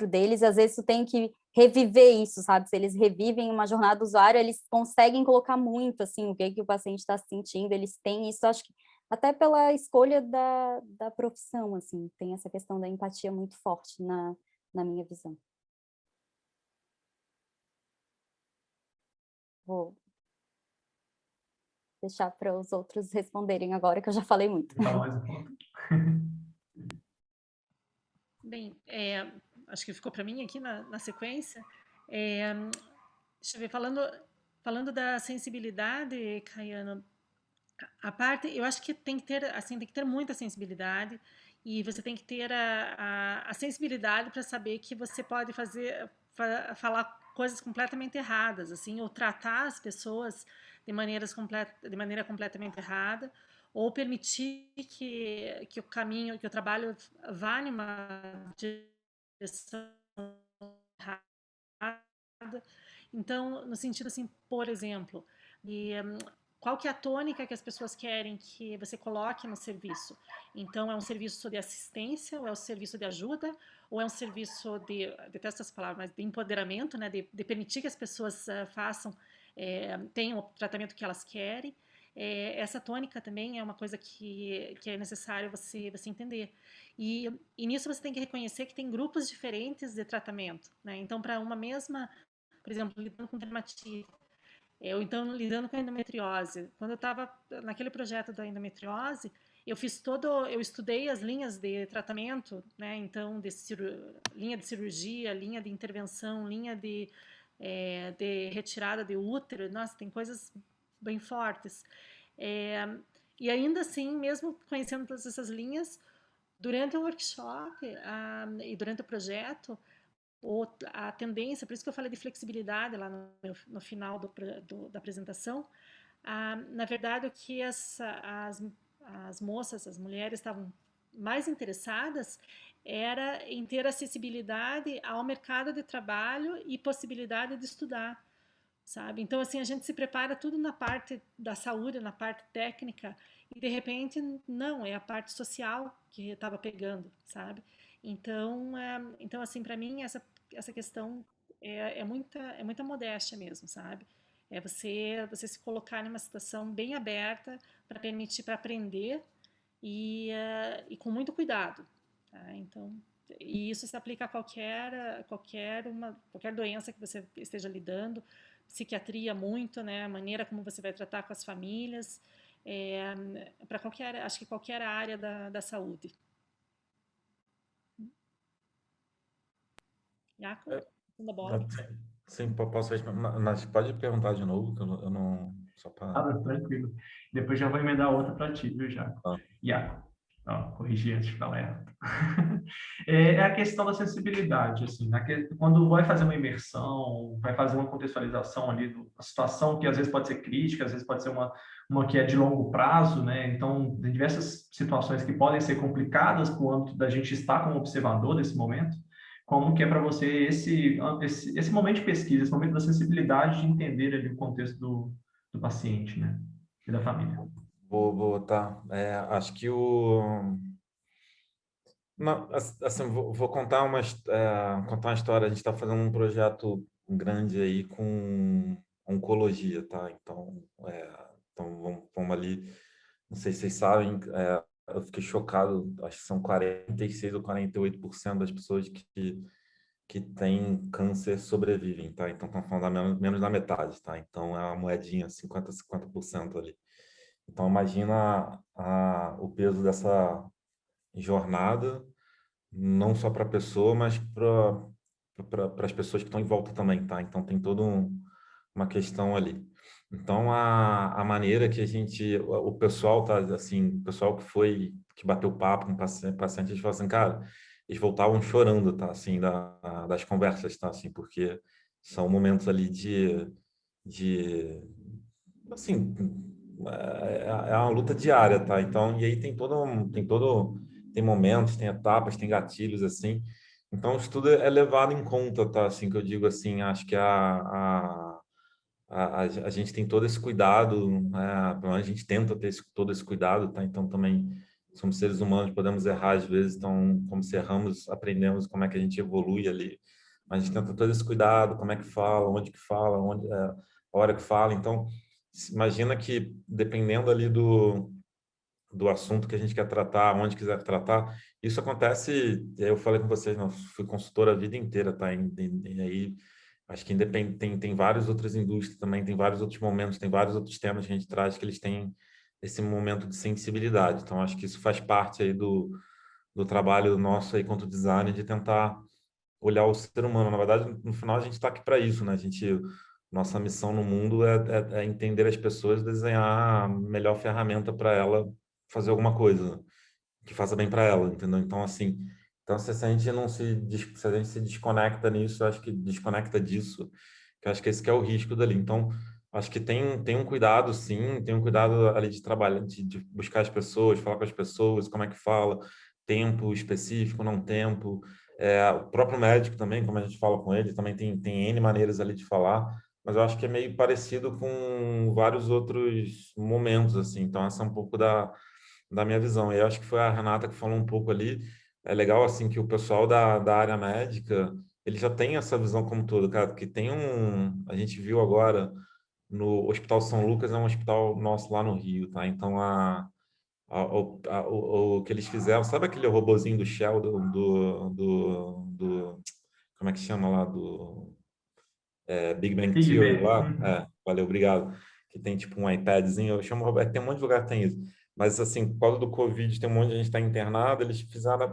deles, e às vezes tu tem que reviver isso, sabe? Se eles revivem uma jornada do usuário, eles conseguem colocar muito, assim, o que o paciente está sentindo, eles têm isso, acho que até pela escolha da profissão, assim, tem essa questão da empatia muito forte na minha visão. Vou deixar para os outros responderem agora, que eu já falei muito. Fala mais um pouco. Bem, acho que ficou para mim aqui na sequência. Deixa eu ver, falando da sensibilidade, Caiano, a parte, eu acho que tem que ter muita sensibilidade, e você tem que ter a sensibilidade para saber que você pode falar coisas completamente erradas, assim, ou tratar as pessoas de maneira completamente errada, ou permitir que o caminho, que o trabalho vá numa direção errada. Então, no sentido assim, por exemplo, qual que é a tônica que as pessoas querem que você coloque no serviço? Então, é um serviço de assistência, ou é um serviço de ajuda, ou é um serviço detesto essa palavra, mas de empoderamento, né? De permitir que as pessoas tenham o tratamento que elas querem. Essa tônica também é uma coisa que é necessário você entender. E nisso você tem que reconhecer que tem grupos diferentes de tratamento, né? Então, para uma mesma, por exemplo, lidando com dermatite, ou então lidando com a endometriose. Quando eu estava naquele projeto da endometriose, eu estudei as linhas de tratamento, né? Então, linha de cirurgia, linha de intervenção, linha de retirada de útero. Nossa, tem coisas bem fortes. E ainda assim, mesmo conhecendo todas essas linhas, durante o workshop e durante o projeto, a tendência, por isso que eu falei de flexibilidade lá no final da apresentação, na verdade, o que as moças, as mulheres estavam mais interessadas era em ter acessibilidade ao mercado de trabalho e possibilidade de estudar, sabe? Então, assim, a gente se prepara tudo na parte da saúde, na parte técnica, e de repente, não, é a parte social que estava pegando, sabe? Então, assim, para mim, essa questão é muita modéstia mesmo, sabe? É você se colocar numa situação bem aberta para permitir para aprender e com muito cuidado, tá? Então, e isso se aplica a qualquer doença que você esteja lidando, psiquiatria muito, né? A maneira como você vai tratar com as famílias, para acho que qualquer área da saúde. Jaco, segunda bola. Sim, posso responder, mas pode perguntar de novo, que eu não... Só para... Tranquilo. Depois já vou emendar outra para ti, viu, Jaco? Iaco. Corrigir antes de falar errado. É a questão da sensibilidade, assim, quando vai fazer uma imersão, vai fazer uma contextualização ali da situação que às vezes pode ser crítica, às vezes pode ser uma que é de longo prazo, né? Então, tem diversas situações que podem ser complicadas por âmbito da gente estar como observador desse momento. Como que é para você esse momento de pesquisa, esse momento da sensibilidade de entender ali o contexto do paciente, né? E da família. Tá. Acho que não, assim, vou contar uma história. A gente está fazendo um projeto grande aí com oncologia, tá? Então vamos ali, não sei se vocês sabem, eu fiquei chocado, acho que são 46 ou 48% das pessoas que têm câncer sobrevivem, tá? Então, estão falando menos da metade, tá? Então, é uma moedinha, 50% ali. Então, imagina o peso dessa jornada, não só para a pessoa, mas para as pessoas que estão em volta também, tá? Então, tem toda uma questão ali. Então, a maneira que o pessoal tá, assim, o pessoal que bateu papo com o paciente, eles falaram assim, cara, eles voltavam chorando, tá? Assim, das conversas, tá? Assim, porque são momentos ali assim, é uma luta diária, tá? Então, e aí tem momentos, tem etapas, tem gatilhos, assim. Então, isso tudo é levado em conta, tá? Assim, que eu digo assim, acho que a gente tem todo esse cuidado, né? A gente tenta ter todo esse cuidado, tá? Então, também somos seres humanos, podemos errar às vezes, então, como se erramos, aprendemos como é que a gente evolui ali. Mas a gente tenta todo esse cuidado, como é que fala, onde que fala, a hora que fala. Então, imagina que, dependendo ali do assunto que a gente quer tratar, onde quiser tratar, isso acontece, eu falei com vocês, não, fui consultora a vida inteira, tá? E aí, acho que tem várias outras indústrias também, tem vários outros momentos, tem vários outros temas que a gente traz que eles têm esse momento de sensibilidade. Então, acho que isso faz parte aí do trabalho nosso aí quanto designer, de tentar olhar o ser humano. Na verdade, no final, a gente está aqui para isso, né? Nossa missão no mundo é entender as pessoas e desenhar a melhor ferramenta para ela fazer alguma coisa que faça bem para ela, entendeu? Então, assim, então se a gente não se a gente se desconecta nisso, eu acho que desconecta disso, que eu acho que esse que é o risco dali. Então, acho que tem um cuidado, sim, tem um cuidado ali de trabalhar, de buscar as pessoas, falar com as pessoas, como é que fala, tempo específico, não tempo. O próprio médico também, como a gente fala com ele, também tem N maneiras ali de falar, mas eu acho que é meio parecido com vários outros momentos, assim. Então, essa é um pouco da minha visão. E eu acho que foi a Renata que falou um pouco ali. É legal, assim, que o pessoal da área médica, ele já tem essa visão como todo, cara, que tem a gente viu agora no Hospital São Lucas, é um hospital nosso lá no Rio, tá? Então, o que eles fizeram, sabe aquele robozinho do Shell, como é que chama lá, Big Bang Big Theory Bang. lá? Uhum. Valeu, obrigado. Que tem tipo um iPadzinho, eu chamo Roberto, tem um monte de lugar que tem isso. Mas assim, por causa do Covid, tem um monte de gente que está internada, eles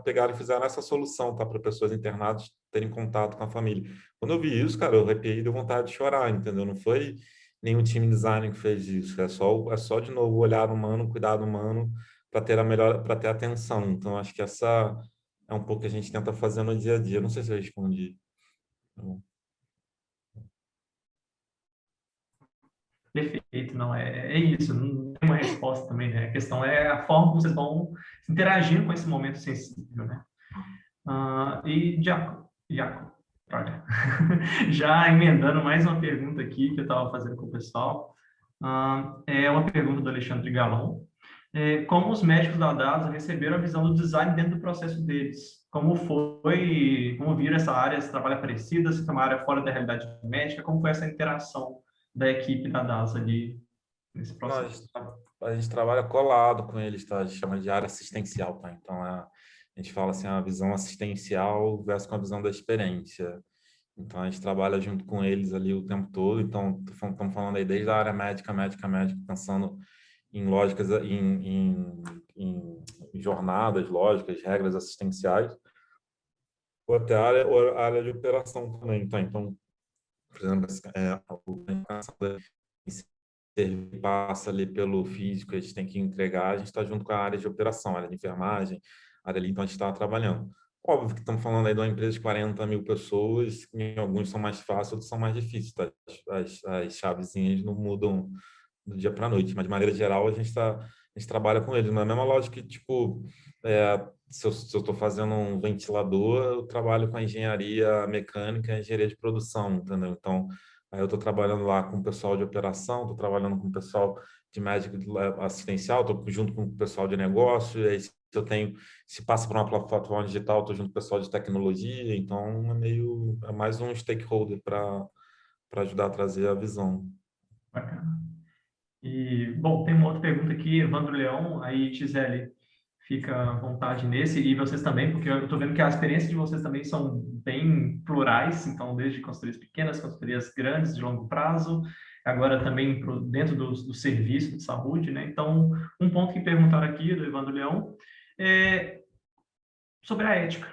pegaram e fizeram essa solução, tá? Para pessoas internadas terem contato com a família. Quando eu vi isso, cara, eu arrepiei e deu vontade de chorar, entendeu? Não foi nenhum time design que fez isso, é só de novo o olhar humano, o cuidado humano para ter atenção. Então, acho que essa é um pouco que a gente tenta fazer no dia a dia. Não sei se eu respondi. Tá bom. Perfeito, não, é isso, não tem uma resposta também, né? A questão é a forma como vocês vão interagir com esse momento sensível, né? E Jaco, olha, já emendando mais uma pergunta aqui que eu estava fazendo com o pessoal, é uma pergunta do Alexandre Galon. Como os médicos da DASA receberam a visão do design dentro do processo deles? Como viram essa área, esse trabalho parecida, se tem uma área fora da realidade médica, como foi essa interação da equipe da DASA ali nesse processo? A gente trabalha colado com eles, tá? A gente chama de área assistencial, tá? Então, a gente fala assim, a visão assistencial versus com a visão da experiência. Então, a gente trabalha junto com eles ali o tempo todo. Então, estamos falando aí desde a área médica, pensando em lógicas, em jornadas lógicas, regras assistenciais, ou até a área de operação também, tá? Então, por exemplo, passa ali pelo físico, a gente tem que entregar, a gente está junto com a área de operação, a área de enfermagem, a área ali, então a gente está trabalhando. Óbvio que estamos falando aí de uma empresa de 40 mil pessoas, em alguns são mais fáceis, outros são mais difíceis, tá? As chavezinhas não mudam do dia para a noite, mas de maneira geral a gente trabalha com eles, na mesma lógica que, tipo, se eu estou fazendo um ventilador, eu trabalho com a engenharia mecânica e engenharia de produção, entendeu? Então, aí eu estou trabalhando lá com o pessoal de operação, estou trabalhando com o pessoal de médico assistencial, estou junto com o pessoal de negócio, e aí se passa por uma plataforma digital, estou junto com o pessoal de tecnologia, então é mais um stakeholder para ajudar a trazer a visão. Bacana. E, bom, tem uma outra pergunta aqui, Evandro Leão, aí, Gisele, fica à vontade nesse, e vocês também, porque eu estou vendo que as experiências de vocês também são bem plurais, então desde consultorias pequenas, consultorias grandes, de longo prazo, agora também dentro do serviço de saúde, né? Então, um ponto que perguntaram aqui, do Evandro Leão, é sobre a ética.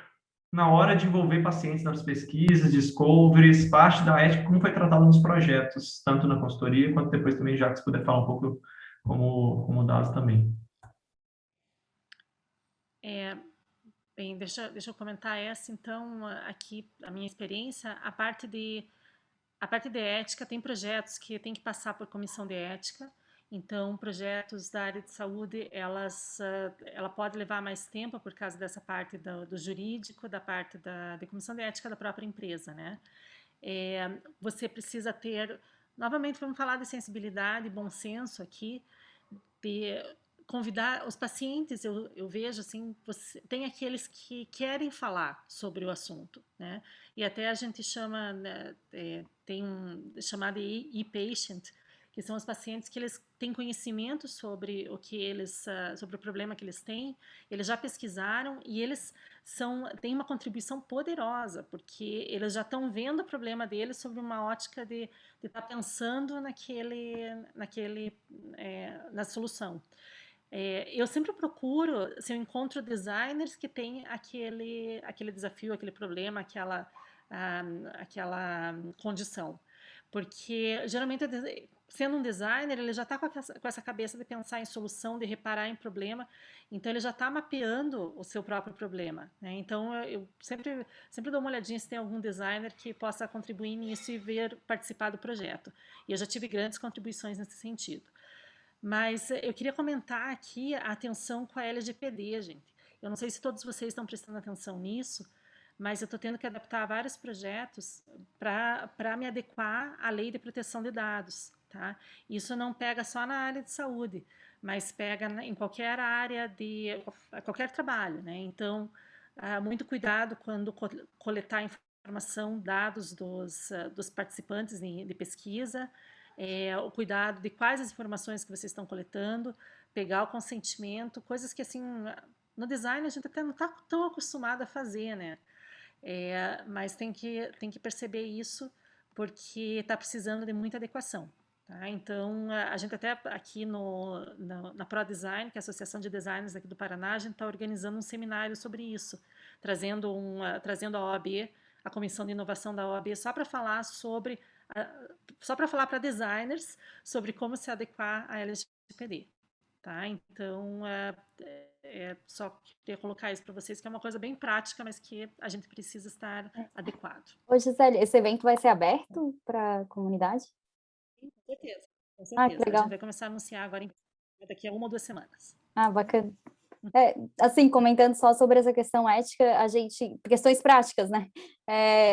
Na hora de envolver pacientes nas pesquisas, discoveries, parte da ética, como foi tratada nos projetos, tanto na consultoria, quanto depois também, já que você puder falar um pouco como dados também. Bem, deixa eu comentar essa, então, aqui, a minha experiência, a parte de ética, tem projetos que tem que passar por comissão de ética, então, projetos da área de saúde, ela pode levar mais tempo por causa dessa parte do jurídico, da parte de comissão de ética da própria empresa, né? Você precisa ter, novamente, vamos falar de sensibilidade, bom senso aqui, de convidar os pacientes. Eu vejo assim, tem aqueles que querem falar sobre o assunto, né? E até a gente chama, né, tem chamado de e-patient, que são os pacientes que eles têm conhecimento sobre sobre o problema que eles têm, eles já pesquisaram e eles têm uma contribuição poderosa, porque eles já estão vendo o problema deles sobre uma ótica de estar pensando na solução. Eu sempre procuro, se eu encontro designers que têm aquele desafio, aquele problema, aquela condição. Porque, geralmente, sendo um designer, ele já está com essa cabeça de pensar em solução, de reparar em problema, então ele já está mapeando o seu próprio problema, né? Então, eu sempre dou uma olhadinha se tem algum designer que possa contribuir nisso e participar do projeto. E eu já tive grandes contribuições nesse sentido. Mas eu queria comentar aqui a atenção com a LGPD, gente. Eu não sei se todos vocês estão prestando atenção nisso, mas eu estou tendo que adaptar vários projetos para me adequar à lei de proteção de dados, tá? Isso não pega só na área de saúde, mas pega em qualquer área qualquer trabalho, né? Então, muito cuidado quando coletar informação, dados dos participantes de pesquisa, o cuidado de quais as informações que vocês estão coletando, pegar o consentimento, coisas que, assim, no design a gente até não está tão acostumado a fazer, né? Mas tem que perceber isso, porque está precisando de muita adequação, tá? Então, a gente até aqui na ProDesign, que é a Associação de Designers aqui do Paraná, a gente está organizando um seminário sobre isso, trazendo a OAB, a Comissão de Inovação da OAB, só para falar para designers sobre como se adequar à LGPD, tá? Então, só queria colocar isso para vocês, que é uma coisa bem prática, mas que a gente precisa estar adequado. Ô, Gisele, esse evento vai ser aberto para a comunidade? Sim, com certeza. Com Ah, que certeza. A legal. gente vai começar a anunciar agora daqui a 1 ou 2 semanas. Ah, bacana. Assim, comentando só sobre essa questão ética, questões práticas, né?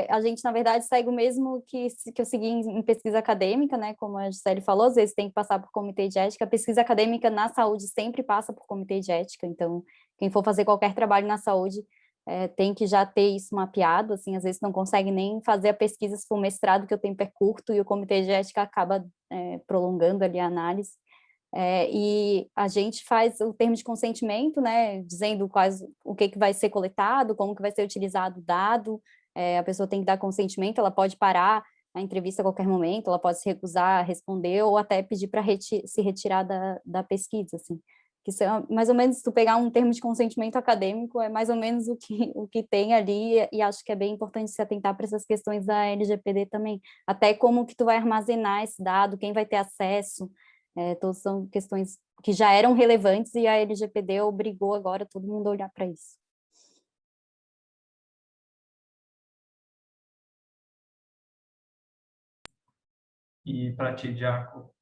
A gente, na verdade, segue o mesmo que eu segui em pesquisa acadêmica, né? Como a Gisele falou, às vezes tem que passar por comitê de ética. A pesquisa acadêmica na saúde sempre passa por comitê de ética, então, quem for fazer qualquer trabalho na saúde tem que já ter isso mapeado, assim, às vezes não consegue nem fazer a pesquisa se for mestrado, que o tempo é curto, e o comitê de ética acaba prolongando ali a análise. E a gente faz o termo de consentimento, né, dizendo o que vai ser coletado, como que vai ser utilizado o dado, a pessoa tem que dar consentimento, ela pode parar a entrevista a qualquer momento, ela pode se recusar a responder ou até pedir para se retirar da pesquisa, assim. Que mais ou menos, se tu pegar um termo de consentimento acadêmico, é mais ou menos o que tem ali, e acho que é bem importante se atentar para essas questões da LGPD também, até como que tu vai armazenar esse dado, quem vai ter acesso. Todas são questões que já eram relevantes e a LGPD obrigou agora todo mundo a olhar para isso. E para ti, Iaco,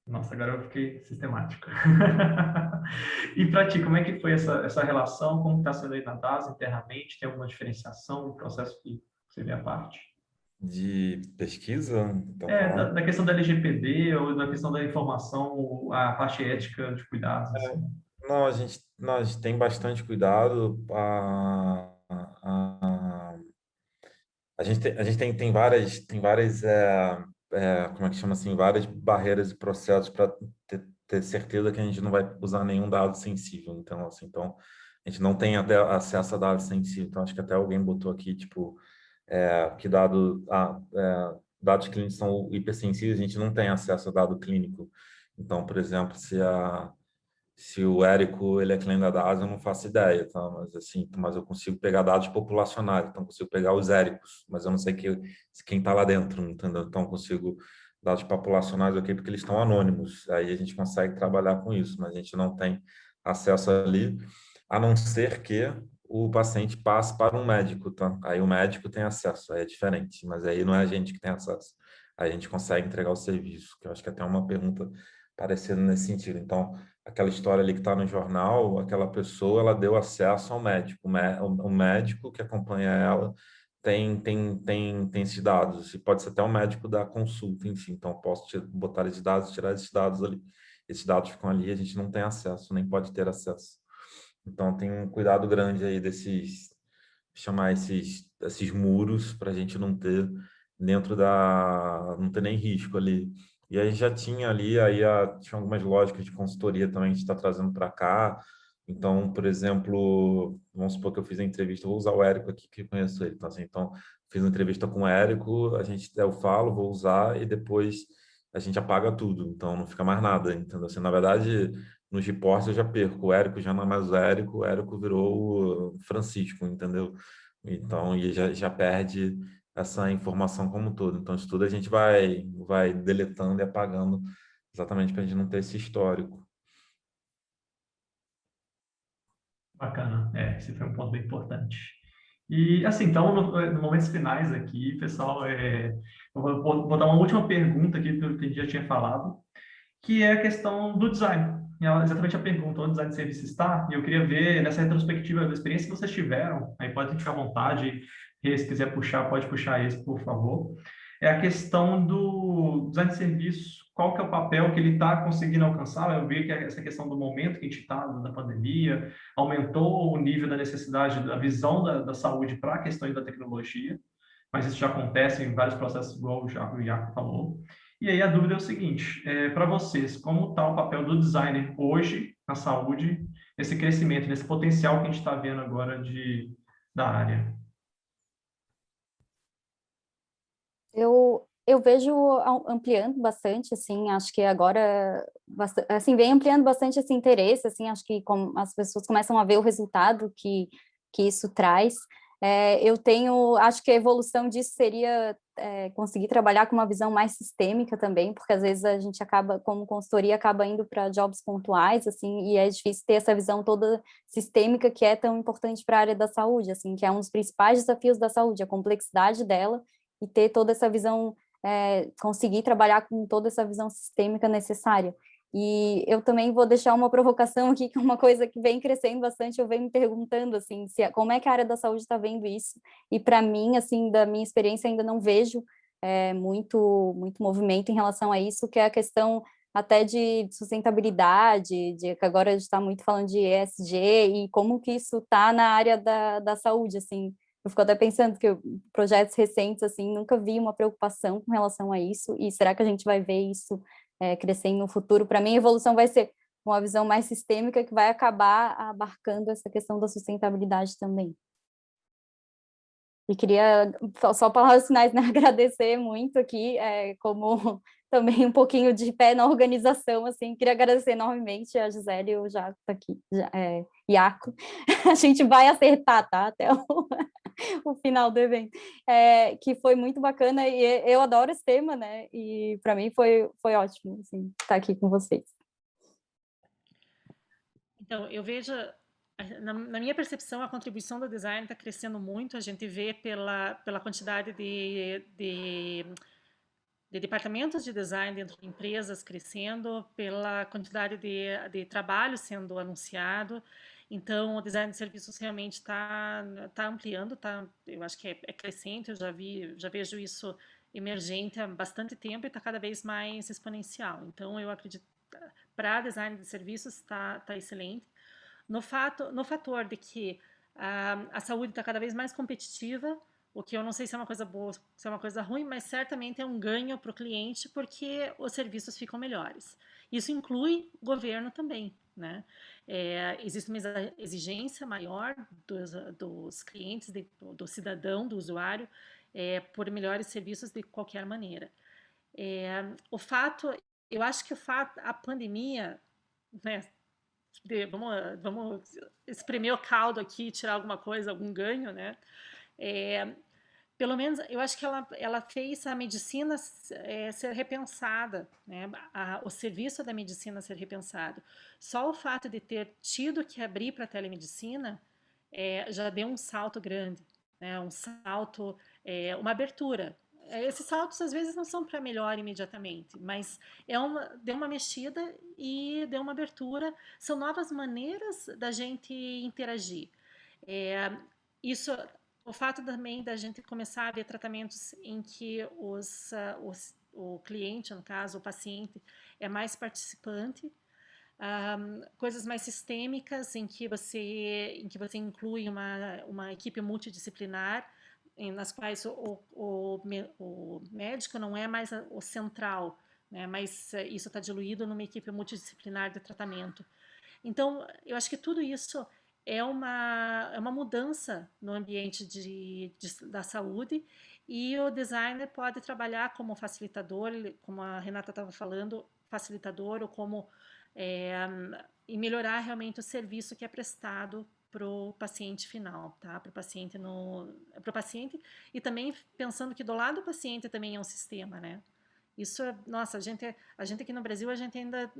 nossa, agora eu fiquei sistemático. E para ti, como é que foi essa relação? Como está sendo aí na DAS internamente? Tem alguma diferenciação no processo que você vê à parte? De pesquisa? Então, da questão da LGPD ou da questão da informação, a parte ética de cuidados. Assim. Não, nós tem bastante cuidado. A gente tem várias como é que chama assim, várias barreiras e processos para ter certeza que a gente não vai usar nenhum dado sensível. Então, assim, então a gente não tem até acesso a dados sensíveis. Então, acho que até alguém botou aqui, tipo, que dados clínicos são hipersensíveis, a gente não tem acesso a dado clínico. Então, por exemplo, se o Érico ele é cliente da DASA, eu não faço ideia, tá? Mas assim, mas eu consigo pegar dados populacionais, então eu consigo pegar os Éricos, mas eu não sei quem está lá dentro, entendeu? Então eu consigo dados populacionais, ok, porque eles estão anônimos. Aí a gente consegue trabalhar com isso, mas a gente não tem acesso ali, a não ser que o paciente passe para um médico, tá? Aí o médico tem acesso, aí é diferente, mas aí não é a gente que tem acesso. Aí a gente consegue entregar o serviço, que eu acho que até é uma pergunta parecendo nesse sentido. Então, aquela história ali que está no jornal, aquela pessoa, ela deu acesso ao médico. O médico que acompanha ela tem esses dados. E pode ser até o médico da consulta, enfim. Então, eu posso botar esses dados, tirar esses dados ali. Esses dados ficam ali, a gente não tem acesso, nem pode ter acesso. Então, tem um cuidado grande aí chamar esses muros para a gente não ter não ter nem risco ali. E aí já tinha ali, tinha algumas lógicas de consultoria também que a gente está trazendo para cá. Então, por exemplo, vamos supor que eu fiz a entrevista, vou usar o Érico aqui, que eu conheço ele. Então, fiz uma entrevista com o Érico, eu falo, vou usar e depois a gente apaga tudo. Então, não fica mais nada, entendeu? Assim, na verdade, nos reportes eu já perco. O Érico já não é mais o Érico virou o Francisco, entendeu? Então, e já perde essa informação como um todo. Então, isso tudo a gente vai deletando e apagando exatamente para a gente não ter esse histórico. Bacana, esse foi um ponto bem importante. E, assim, então, no momentos finais aqui, pessoal, eu vou botar uma última pergunta aqui, pelo que a gente já tinha falado, que é a questão do design. Exatamente a pergunta, onde o design de serviço está, e eu queria ver nessa retrospectiva da experiência que vocês tiveram, aí pode ficar à vontade, se quiser puxar, pode puxar esse, por favor. É a questão do design de serviço, qual que é o papel que ele está conseguindo alcançar. Eu vi que essa questão do momento que a gente está, da pandemia, aumentou o nível da necessidade, da visão da saúde para questões da tecnologia, mas isso já acontece em vários processos, igual o Iaco falou. E aí a dúvida é o seguinte, para vocês, como está o papel do designer hoje na saúde, nesse crescimento, nesse potencial que a gente está vendo agora da área? Eu vejo ampliando bastante, assim, acho que agora, assim, vem ampliando bastante esse interesse, assim, acho que as pessoas começam a ver o resultado que isso traz. Acho que a evolução disso seria conseguir trabalhar com uma visão mais sistêmica também, porque às vezes a gente acaba, como consultoria, acaba indo para jobs pontuais, assim, e é difícil ter essa visão toda sistêmica que é tão importante para a área da saúde, assim, que é um dos principais desafios da saúde, a complexidade dela, e ter toda essa visão, conseguir trabalhar com toda essa visão sistêmica necessária. E eu também vou deixar uma provocação aqui, que é uma coisa que vem crescendo bastante, eu venho me perguntando, assim, como é que a área da saúde está vendo isso, e para mim, assim, da minha experiência, ainda não vejo muito movimento em relação a isso, que é a questão até de sustentabilidade, de que agora a gente está muito falando de ESG, e como que isso está na área da saúde, assim. Eu fico até pensando que projetos recentes, assim, nunca vi uma preocupação com relação a isso, e será que a gente vai ver isso crescendo no futuro? Para mim, a evolução vai ser uma visão mais sistêmica que vai acabar abarcando essa questão da sustentabilidade também. E queria, só palavras finais, né, agradecer muito aqui, como também um pouquinho de pé na organização, assim, queria agradecer enormemente a Gisele e o Jaco aqui, Iaco. A gente vai acertar, tá, até o final do evento, que foi muito bacana, e eu adoro esse tema, né, e para mim foi ótimo, assim, estar aqui com vocês. Então, eu vejo, na minha percepção, a contribuição do design está crescendo muito, a gente vê pela quantidade de departamentos de design dentro de empresas crescendo, pela quantidade de trabalho sendo anunciado. Então, o design de serviços realmente está ampliando, eu acho que é crescente, eu já vejo isso emergente há bastante tempo e está cada vez mais exponencial. Então, eu acredito, para design de serviços está excelente. No fator de que a saúde está cada vez mais competitiva, o que eu não sei se é uma coisa boa, se é uma coisa ruim, mas certamente é um ganho para o cliente porque os serviços ficam melhores. Isso inclui governo também, né? Existe uma exigência maior dos clientes, do cidadão, do usuário, por melhores serviços de qualquer maneira. Eu acho que a pandemia, né? Vamos espremer o caldo aqui, tirar alguma coisa, algum ganho, né? Pelo menos eu acho que ela fez a medicina ser repensada, né? O serviço da medicina ser repensado. Só o fato de ter tido que abrir para a telemedicina já deu um salto grande, né? Um salto, uma abertura. Esses saltos às vezes não são para melhor imediatamente, mas deu uma mexida e deu uma abertura. São novas maneiras da gente interagir. Isso, o fato também da gente começar a ver tratamentos em que o cliente, no caso, o paciente, é mais participante, coisas mais sistêmicas em que você inclui uma equipe multidisciplinar, nas quais o médico não é mais o central, né, mas isso está diluído numa equipe multidisciplinar de tratamento. Então, eu acho que tudo isso é uma mudança no ambiente da saúde, e o designer pode trabalhar como facilitador, como a Renata estava falando, facilitador, ou como e melhorar realmente o serviço que é prestado para o paciente final, tá? Para o paciente, e também pensando que do lado do paciente também é um sistema, né? Isso, nossa, a gente aqui no Brasil, a gente ainda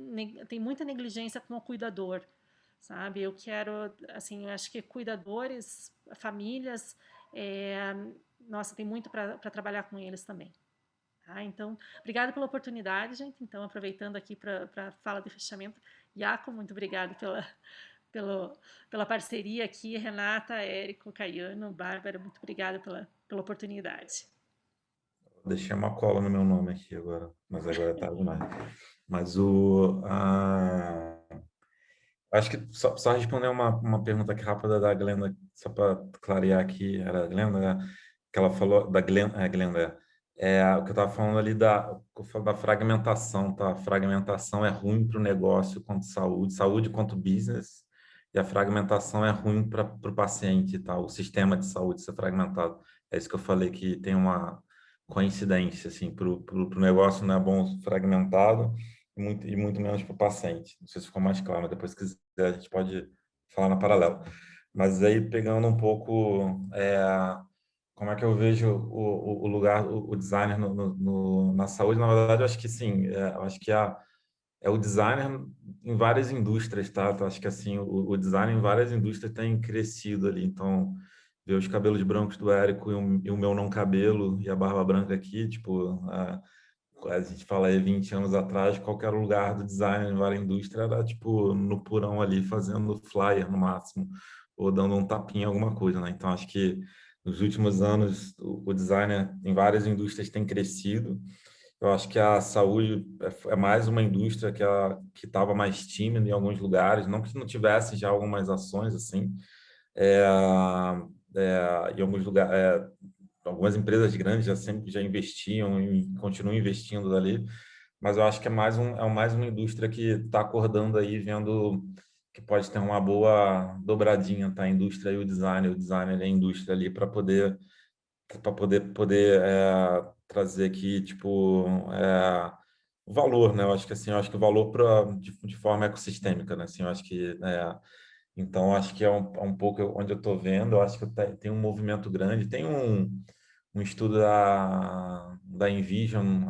tem muita negligência com o cuidador, sabe? Eu acho que cuidadores, famílias, nossa, tem muito para trabalhar com eles também. Tá? Então, obrigada pela oportunidade, gente. Então, aproveitando aqui para a fala de fechamento, Iaco, muito obrigada pela parceria aqui, Renata, Érico, Caiano, Bárbara, muito obrigada pela oportunidade. Deixei uma cola no meu nome aqui agora, mas agora é tarde demais. Mas acho que só responder uma pergunta aqui rápida da Glenda, só para clarear aqui, era a Glenda, né? Que ela falou da Glenda, Glenda, o que eu estava falando ali da fragmentação, tá? A fragmentação é ruim para o negócio quanto saúde quanto business, e a fragmentação é ruim para o paciente, tá? O sistema de saúde ser fragmentado. É isso que eu falei, que tem uma coincidência, assim, para o negócio não é bom fragmentado, e muito menos para o paciente. Não sei se ficou mais claro, depois se quiser a gente pode falar na paralela. Mas aí, pegando um pouco como é que eu vejo o lugar, o designer na saúde, na verdade, eu acho que sim, eu acho que é o designer em várias indústrias, tá? Eu acho que assim, o design em várias indústrias tem crescido ali, então ver os cabelos brancos do Érico e o meu não cabelo e a barba branca aqui, tipo, a gente fala aí 20 anos atrás, qualquer lugar do design em várias indústrias era tipo no porão ali fazendo flyer no máximo, ou dando um tapinha em alguma coisa, né? Então acho que nos últimos anos o designer em várias indústrias tem crescido. Eu acho que a saúde é mais uma indústria que estava mais tímida em alguns lugares, não que não tivesse já algumas ações assim, em alguns lugares, algumas empresas grandes já investiam e continuam investindo dali, mas eu acho que é mais uma indústria que está acordando aí, vendo que pode ter uma boa dobradinha, tá? A indústria e o designer e a indústria ali para poder trazer aqui tipo valor, né? Eu acho que o valor de forma ecossistêmica, né? Assim, eu acho que então acho que é um pouco onde eu estou vendo. Eu acho que tem um movimento grande, tem um estudo da Envision,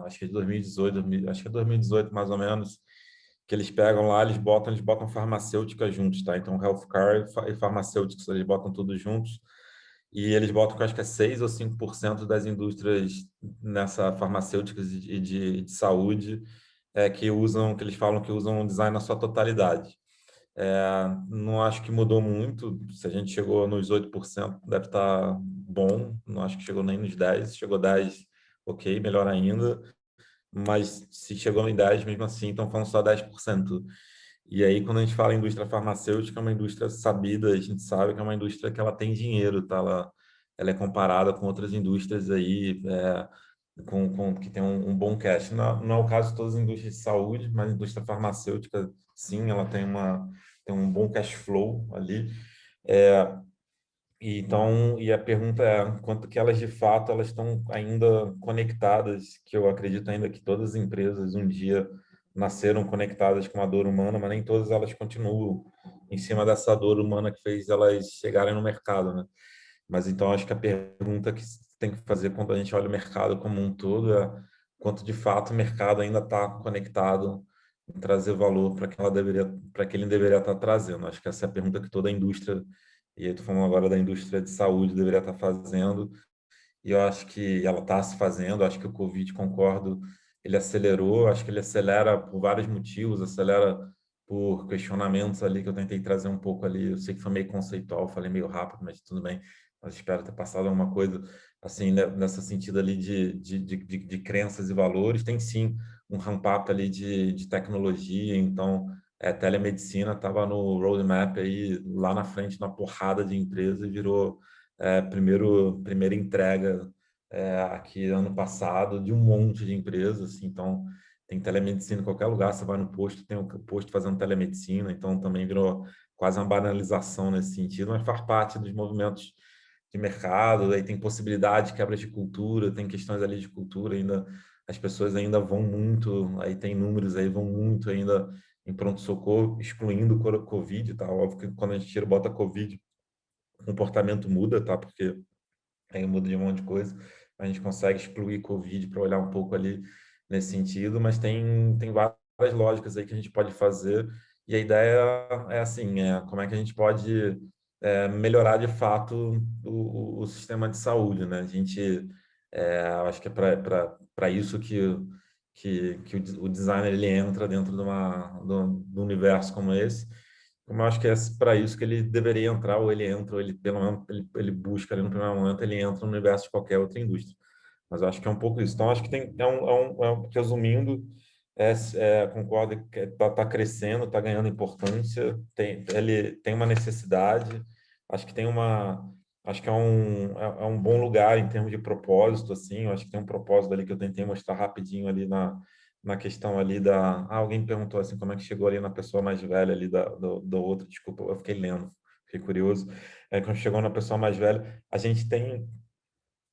acho que é de 2018, acho que é 2018 mais ou menos, que eles pegam lá, eles botam farmacêutica juntos, tá? Então, healthcare e farmacêuticos, eles botam tudo juntos, e eles botam, acho que é 6 ou 5% das indústrias nessa farmacêuticas e de saúde, que eles falam que usam o design na sua totalidade. Não acho que mudou muito. Se a gente chegou nos 8%, deve estar bom. Não acho que chegou nem nos 10%. Chegou 10%, ok, melhor ainda. Mas se chegou em 10%, mesmo assim, estão falando só 10%. E aí, quando a gente fala em indústria farmacêutica, é uma indústria sabida, a gente sabe que é uma indústria que ela tem dinheiro, tá? ela é comparada com outras indústrias aí, que tem um bom cash. Não é o caso de todas as indústrias de saúde, mas a indústria farmacêutica, sim, ela tem um bom cash flow ali. E a pergunta é quanto que elas de fato elas estão ainda conectadas, que eu acredito ainda que todas as empresas um dia nasceram conectadas com a dor humana, mas nem todas elas continuam em cima dessa dor humana que fez elas chegarem no mercado, né? Mas então acho que a pergunta que tem que fazer quando a gente olha o mercado como um todo é quanto de fato o mercado ainda está conectado em trazer valor para que ele deveria estar trazendo. Acho que essa é a pergunta que toda a indústria, e aí estou falando agora da indústria de saúde, deveria estar fazendo, e eu acho que ela está se fazendo. Acho que o Covid, concordo, ele acelerou. Acho que ele acelera por vários motivos, acelera por questionamentos ali que eu tentei trazer um pouco ali. Eu sei que foi meio conceitual, falei meio rápido, mas tudo bem. Mas espero ter passado alguma coisa assim, né, nessa sentido ali de crenças e valores. Tem sim um ramp-up ali de tecnologia, então telemedicina estava no roadmap aí lá na frente, na porrada de empresa, e virou primeira entrega aqui ano passado de um monte de empresas. Então tem telemedicina em qualquer lugar, você vai no posto, tem um posto fazendo telemedicina, então também virou quase uma banalização nesse sentido, mas faz parte dos movimentos de mercado. Aí tem possibilidade, quebra de cultura, tem questões ali de cultura ainda, as pessoas ainda vão muito, aí tem números aí, vão muito ainda em pronto-socorro, excluindo o Covid, tá? Óbvio que quando a gente tira, bota Covid, o comportamento muda, tá? Porque aí muda de um monte de coisa, a gente consegue excluir Covid para olhar um pouco ali nesse sentido, mas tem várias lógicas aí que a gente pode fazer, e a ideia é assim, como é que a gente pode melhorar de fato o sistema de saúde, né? A gente, acho que é para isso que o designer ele entra dentro de um universo como esse, como eu acho que é para isso que ele deveria entrar, ou ele entra, ou ele pelo menos ele busca ali no primeiro momento, ele entra no universo de qualquer outra indústria. Mas eu acho que é um pouco isso. Então, acho que resumindo, concordo que está crescendo, está ganhando importância, ele tem uma necessidade, acho que acho que é um bom lugar em termos de propósito, assim. Eu acho que tem um propósito ali que eu tentei mostrar rapidinho ali na questão ali alguém me perguntou assim, como é que chegou ali na pessoa mais velha ali do outro, desculpa, eu fiquei lendo, fiquei curioso. Quando chegou na pessoa mais velha, a gente tem,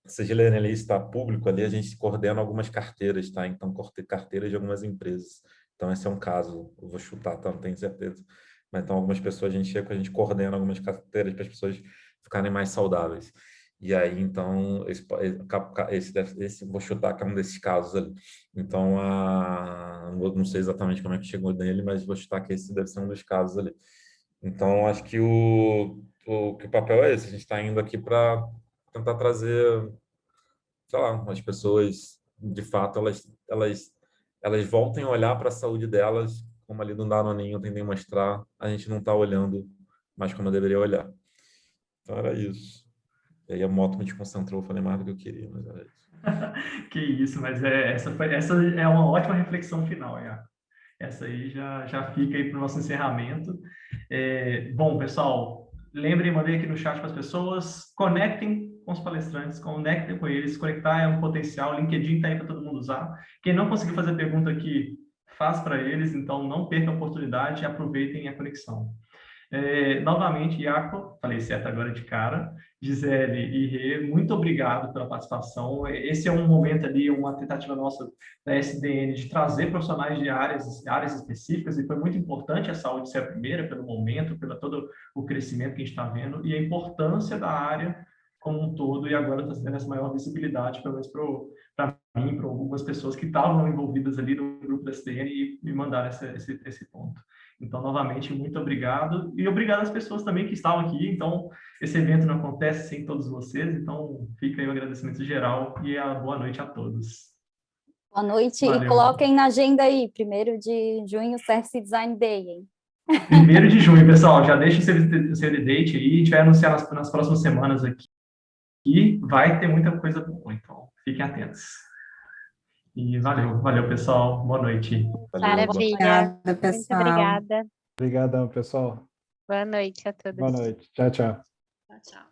seja generalista público ali, a gente coordena algumas carteiras, tá? Então, carteiras de algumas empresas. Então, esse é um caso, eu vou chutar, tá? Não tenho certeza. Mas então, algumas pessoas, a gente coordena algumas carteiras para as pessoas ficarem mais saudáveis. E aí, então, esse vou chutar que é um desses casos ali. Então, não sei exatamente como é que chegou nele, mas vou chutar que esse deve ser um dos casos ali. Então, acho que que o papel é esse. A gente está indo aqui para tentar trazer, sei lá, as pessoas, de fato, elas voltem a olhar para a saúde delas, como ali do Danoninho eu tentei mostrar, a gente não está olhando mais como eu deveria olhar. Então, era isso. E aí a moto me desconcentrou, eu falei mais do que eu queria, mas era isso. Que isso, mas essa é uma ótima reflexão final, Iaco. Essa aí já fica aí para o nosso encerramento. Bom, pessoal, lembrem, mandei aqui no chat para as pessoas, conectem com os palestrantes, conectem com eles, conectar é um potencial, o LinkedIn está aí para todo mundo usar. Quem não conseguiu fazer pergunta aqui, faz para eles, então não perca a oportunidade e aproveitem a conexão. Novamente, Iaco, falei certo agora de cara, Gisele e Rê, muito obrigado pela participação. Esse é um momento ali, uma tentativa nossa da SDN de trazer profissionais de áreas específicas, e foi muito importante a saúde ser a primeira, pelo momento, pelo todo o crescimento que a gente está vendo, e a importância da área como um todo, e agora está tendo essa maior visibilidade, pelo menos para mim, para algumas pessoas que estavam envolvidas ali no grupo da SDN e me mandaram esse ponto. Então, novamente, muito obrigado. E obrigado às pessoas também que estavam aqui. Então, esse evento não acontece sem todos vocês. Então, fica aí o agradecimento geral e a boa noite a todos. Boa noite. Valeu. E coloquem na agenda aí, 1º de junho, Service Design Day, hein? 1º de junho, pessoal. Já deixa o save date aí. A gente vai anunciar nas próximas semanas aqui. E vai ter muita coisa boa. Então, fiquem atentos. E valeu, pessoal. Boa noite. Valeu, Maravilha. Obrigada, pessoal. Muito obrigada. Obrigadão, pessoal. Boa noite a todos. Boa noite. Tchau, tchau. Tchau, tchau.